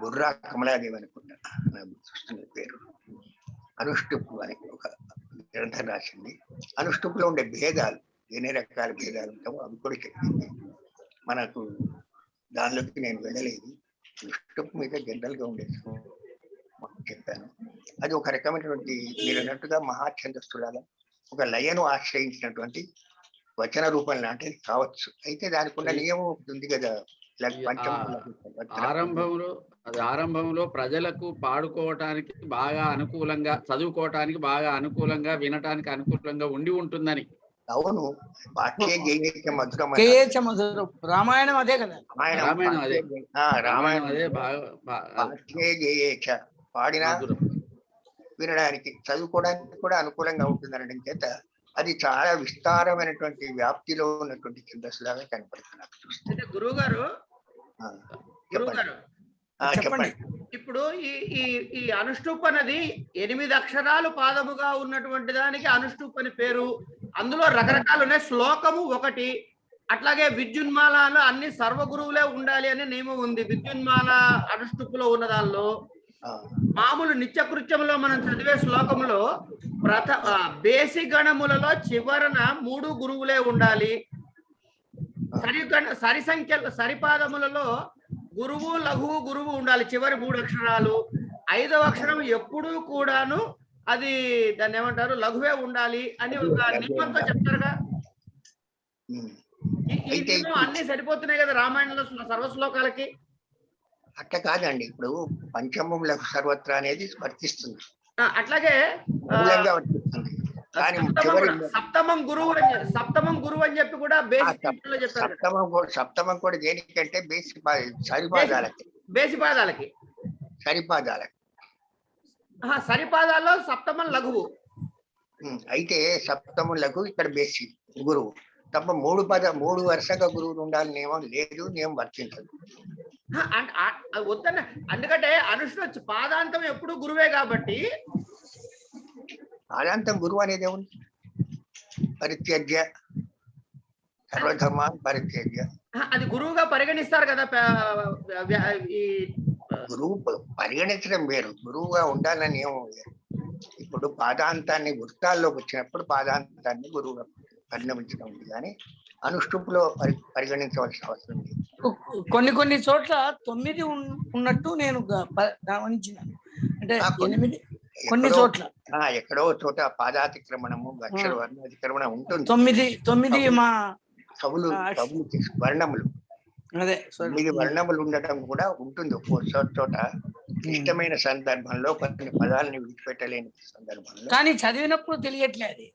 బుర్రా కమలాదేవి అనుకుంటా నాకు చూస్తున్న పేరు. అనుష్టుప్ అని ఒక గ్రంథం రాసింది. అనుష్టుప్లో ఉండే భేదాలు, ఎన్ని రకాల భేదాలు ఉంటామో అవి కూడా చెప్పింది. మనకు దానిలోకి నేను వెళ్ళలేదు. అనుష్టుప్ మీద జనరల్ గా ఉండేది చెప్పాను. అది ఒక రకమైనటువంటి మీరు అన్నట్టుగా మహాఛందస్సులాగా ఒక లయను ఆశ్రయించినటువంటి వచన రూపం లాంటిది కావచ్చు. అయితే దానికి ఉన్న నియమం ఉంది కదా, ఆరంభంలో ప్రజలకు పాడుకోవటానికి బాగా అనుకూలంగా, చదువుకోవటానికి బాగా అనుకూలంగా, వినటానికి అనుకూలంగా ఉండి ఉంటుందని. అవును, మధురం, రామాయణం అదే కదా, రామాయణం అదే పాడినా వినడానికి, చదువుకోవడానికి కూడా అనుకూలంగా ఉంటుంది అనడం చేత అది చాలా విస్తారమైనటువంటి వ్యాప్తిలో ఉన్నటువంటి ఛందస్సులాగా కనపడుతున్నారు చూస్తే. గురువు గారు చెప్పండి. ఇప్పుడు ఈ అనుష్టుప్ అనేది 8 అక్షరాలు పాదముగా ఉన్నటువంటి దానికి అనుష్టుప్ అని పేరు. అందులో రకరకాలు ఉన్నాయి. శ్లోకము 1, అట్లాగే విద్యున్మాలలో అన్ని సర్వగురువులే ఉండాలి అనే నియమం ఉంది. విద్యున్మాల అనుష్ఠుపులో ఉన్న దానిలో మామూలు నిత్యకృత్యంలో మనం చదివే శ్లోకంలో బేసి గణములలో చివరన 3 గురువులే ఉండాలి. సరి సంఖ్య సరిపాదములలో గురువు లఘువు గురువు ఉండాలి, చివరి 3 అక్షరాలు. 5వ అక్షరం ఎప్పుడూ కూడాను అది దాన్ని ఏమంటారు లఘువే ఉండాలి అని ఒక నియమంతో చెప్తారుగా. ఈ నియమం అన్ని సరిపోతున్నాయి కదా రామాయణంలో సర్వ శ్లోకాలకి. అట్లా కాదండి, ఇప్పుడు పంచమములకు సర్వత్రా అనేది వర్తిస్తుంది, అట్లాగే వర్తిస్తుంది. కానీ సప్తమం గురువు అని చెప్పి కూడా సప్తమం కూడా దేనికంటే సరిపాదాలకి సరిపాదాల్లో సప్తమం లఘువు. అయితే సప్తమం లఘువు, ఇక్కడ బేసి గురువు తప్ప 3 వరుసగా గురువులు ఉండాలని నియమం లేదు, నియమం వర్తించదు. వద్దన్న, ఎందుకంటే అనుష్ఠు పాదాంతం ఎప్పుడు గురువే కాబట్టి. పాదాంతం గురువు అనేది ఏముంది? పరిత్యజ్య సర్వధర్మాన్ పరిత్యజ్య, అది గురువుగా పరిగణిస్తారు కదా. ఈ గురువు పరిగణించడం వేరు, గురువుగా ఉండాలని నియమం వేరు. ఇప్పుడు పాదాంతాన్ని వృత్తాల్లోకి వచ్చినప్పుడు పాదాంతాన్ని గురువుగా పరిణమించడం ఉంది, కానీ అనుష్ఠుపులో పరిగణించవలసిన అవసరం లేదు. కొన్ని చోట్ల 9 ఉన్నట్టు నేను గమనించిన, అంటే 8 కొన్ని చోట్ల, ఎక్కడో చోట పాదాతిక్రమణము అక్షర వర్ణాతిక్రమణం ఉంటుంది. 9 మా కవులు వర్ణములు, అదే 9 వర్ణములు ఉండటం కూడా ఉంటుంది. ఒక్కో చోట ఇష్టమైన సందర్భంలో కొన్ని పదాలని విడిచిపెట్టలేని సందర్భంలో, కానీ చదివినప్పుడు తెలియట్లేదు.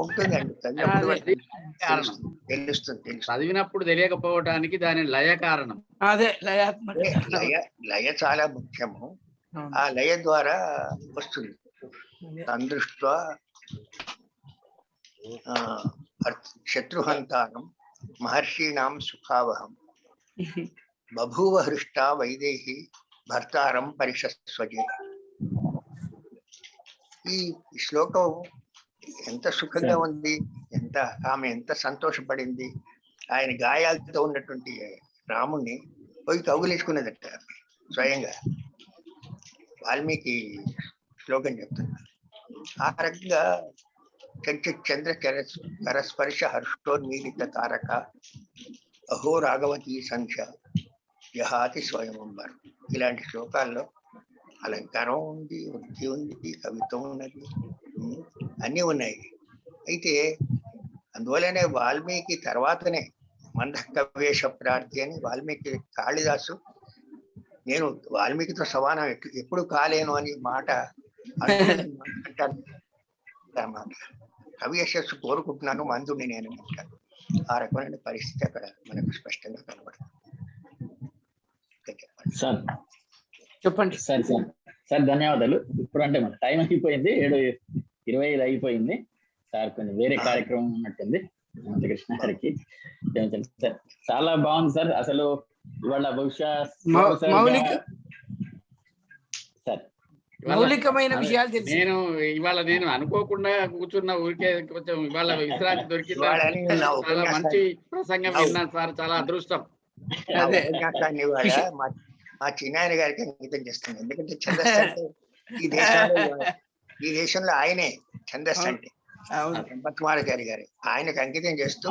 ఉంటుందండి, తెలుస్తుంది. చదివినప్పుడు తెలియకపోవడానికి దాని లయ కారణం. అదే లయ చాలా ముఖ్యము. ఆ లయ ద్వారా వస్తుంది. సందృష్ట్వా శత్రుహంతానం మహర్షీణాం సుఖావహం బభూవ హృష్టా వైదేహి భర్తారం పరిషస్వజే. ఈ శ్లోకం ఎంత సుఖంగా ఉంది, ఆమె ఎంత సంతోషపడింది. ఆయన గాయాలతో ఉన్నటువంటి రాముణ్ణి పోయి కౌగులించుకున్నదట స్వయంగా. వాల్మీకి శ్లోకం చెప్తున్నారు. ఆ రకంగా చంద్ర కరస్పర్శ హర్షోన్మీలిత తారక అహో రాఘవతి సంఖ్య యహాతి స్వయంబరు. ఇలాంటి శ్లోకాల్లో అలంకారం ఉంది, వృత్తి ఉంది, కవిత్వం ఉన్నది, అన్నీ ఉన్నాయి. అయితే అందువల్లనే వాల్మీకి తర్వాతనే మంద కవేశ ప్రార్థి అని వాల్మీకి కాళిదాసు నేను వాల్మీకితో సమానం ఎప్పుడు కాలేను అని మాట అంటారు. కవి యశస్సు కోరుకుంటున్నాను, మందుని నేను అంటాను. ఆ రకమైన పరిస్థితి అక్కడ మనకు స్పష్టంగా కనబడుతుంది. చెప్పండి సార్ ధన్యవాదాలు. ఇప్పుడు అంటే మన టైం అయిపోయింది, 7:25 అయిపోయింది సార్. కొంచెం వేరే కార్యక్రమం ఉన్నట్టుంది కృష్ణ గారికి. సార్ చాలా బాగుంది సార్. అసలు ఇవాళ బహుశా మౌలికమైన విషయాలు తెలుసు. నేను అనుకోకుండా కూర్చున్న ఊరికే కొంచెం ఇవాళ విశ్రాంతి దొరికింది. చాలా మంచి ప్రసంగం విన్నాను సార్, చాలా అదృష్టం. మా చిన్నాయన గారికి అంకితం చేస్తాను. ఎందుకంటే ఛందస్సు అంటే ఈ దేశంలో ఆయనే ఛందస్సు అంటే సంపత్కుమారాచారి గారు, ఆయనకు అంకితం చేస్తూ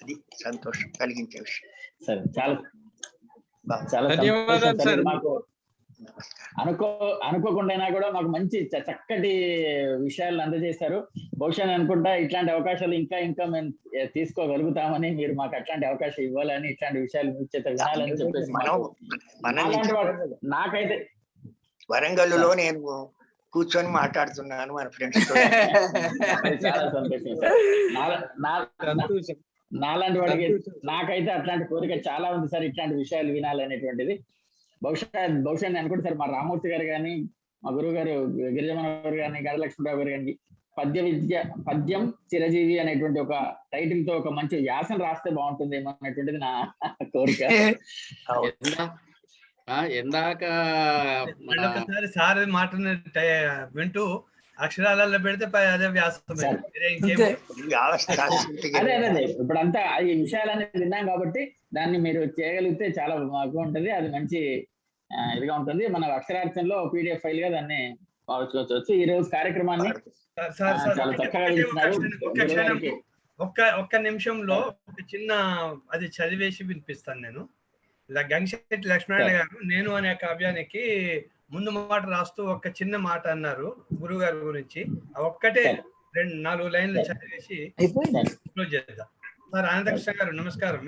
అది సంతోషం కలిగించే విషయం. సరే, చాలా ధన్యవాదాలు సార్. మాకు అనుకోకుండా కూడా మాకు మంచి చక్కటి విషయాలు అందజేశారు. బహుశా అనుకుంటా ఇట్లాంటి అవకాశాలు ఇంకా మేము తీసుకోగలుగుతామని, మీరు మాకు అట్లాంటి అవకాశం ఇవ్వాలని, ఇట్లాంటి విషయాలు మీ చేత వినాలని చెప్పేసి నాకైతే వరంగల్లో నేను కూర్చొని మాట్లాడుతున్నాను మన ఫ్రెండ్స్ తో. చాలా సంతోషం సార్. నాలాంటి వాడికి నాకైతే అట్లాంటి కోరిక చాలా ఉంది సార్, ఇట్లాంటి విషయాలు వినాలనేటువంటిది. బహుశా నేను అనుకుంటే సార్, మా రామూర్తి గారు కానీ, మా గురువు గారు గిరిజమన గారు కానీ, గడలక్ష్మణరావు గారు కానీ పద్యం చిరజీవి అనేటువంటి ఒక టైటిల్ తో ఒక మంచి వ్యాసం రాస్తే బాగుంటుందేమో అనేటువంటిది నా కోరిక. ఎందాక సార్ మాట వింటూ అక్షరాలలో పెడితే అదే వ్యాసమే. వేరే ఇంకేం అంతే. అదే అదే అదే ఇప్పుడంతా ఈ విషయాలన్నీ విన్నాం కాబట్టి దాన్ని మీరు చేయగలిగితే చాలా బాగా ఉంటుంది. అది మంచి ఇదిగా ఉంటుంది. మన అక్షరార్థంలో పీడిఎఫ్ ఫైల్ గా దాన్ని పాల్గొనవచ్చు. ఈ రోజు కార్యక్రమాన్ని చాలా చక్కగా ఇస్తున్నారు. ఒక్క నిమిషంలో ఒక చిన్న అది చదివేసి వినిపిస్తాను నేను. ఇలా గంగిశెట్టి లక్ష్మీనారాయణ గారు నేను అనే కావ్యానికి ముందు మాట రాస్తూ ఒక చిన్న మాట అన్నారు గురువు గారి గురించి. ఒక్కటే 2-4 లైన్లు చదివేసి క్లోజ్ చేద్దాం. సార్ అనంతకృష్ణ గారు నమస్కారం.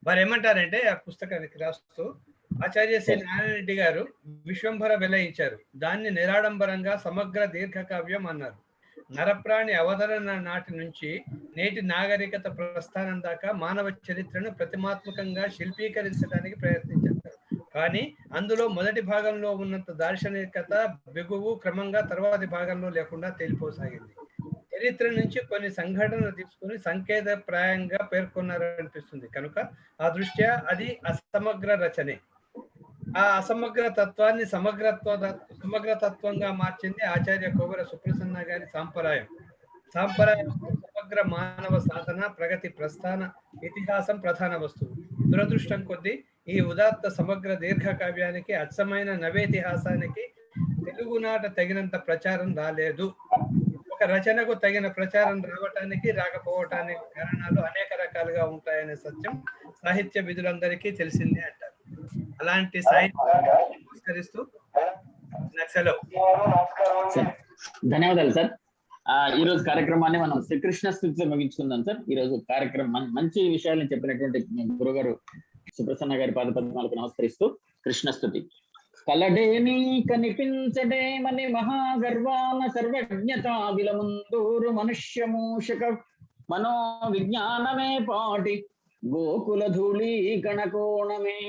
వారు ఏమంటారంటే ఆ పుస్తకానికి రాస్తూ ఆచార్య శ్రీ నారాయణ గారు విశ్వంభర వెలయించారు. దాన్ని నిరాడంబరంగా సమగ్ర దీర్ఘకావ్యం అన్నారు. నరప్రాణి అవతరణ నాటి నుంచి నేటి నాగరికత ప్రస్థానం దాకా మానవ చరిత్రను ప్రతిమాత్మకంగా శిల్పీకరించడానికి ప్రయత్నించారు. కానీ అందులో మొదటి భాగంలో ఉన్నంత దార్శనికత బిగువు క్రమంగా తర్వాతి భాగంలో లేకుండా తేలిపోసాగింది. చరిత్ర నుంచి కొన్ని సంఘటనలు తీసుకుని సంకేతప్రాయంగా పేర్కొన్నారనిపిస్తుంది. కనుక ఆ దృష్ట్యా అది అసమగ్ర రచనే. ఆ అసమగ్ర తత్వాన్ని సమగ్రతత్వంగా మార్చింది ఆచార్య కోవెల సుప్రసన్న గారి సాంప్రదాయం. సమగ్ర మానవ సాధన ప్రగతి ప్రస్థాన ఇతిహాసం ప్రధాన వస్తువు. దురదృష్టం కొద్దీ ఈ ఉదాత్త సమగ్ర దీర్ఘకావ్యానికి అచ్చమైన నవేతిహాసానికి తెలుగునాట తగినంత ప్రచారం రాలేదు. ఒక రచనకు తగిన ప్రచారం రావటానికి రాకపోవటానికి కారణాలు అనేక రకాలుగా ఉంటాయనే సత్యం సాహిత్య విధులందరికీ తెలిసిందే అంటారు. అలాంటి సాహిత్యాన్ని నమస్కరిస్తూ నాకు సెలవు. ధన్యవాదాలు సార్. ఈ రోజు కార్యక్రమాన్ని మనం శ్రీకృష్ణ స్థుతితో ముగించుకుందాం సార్. ఈ రోజు కార్యక్రమం మంచి విషయాలను చెప్పినటువంటి గురుగారు సుప్రసన్న గారి పాదపద్మాలకు నమస్కరిస్తూ కృష్ణ స్థుతి. కలడేమి కనిపించడేమని మహాగర్వాన సర్వజ్ఞత విలముందూరు మనుష్య మూషక మనో విజ్ఞానమే పాటి గోకుల ధూళి కణకోణమే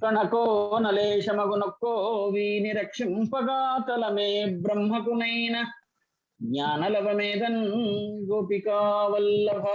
కణకోనలేశమగునొక్కో వీని రక్షింపగా తలమే బ్రహ్మకునైన జ్ఞానలవమేదన్ గోపికా వల్లభ.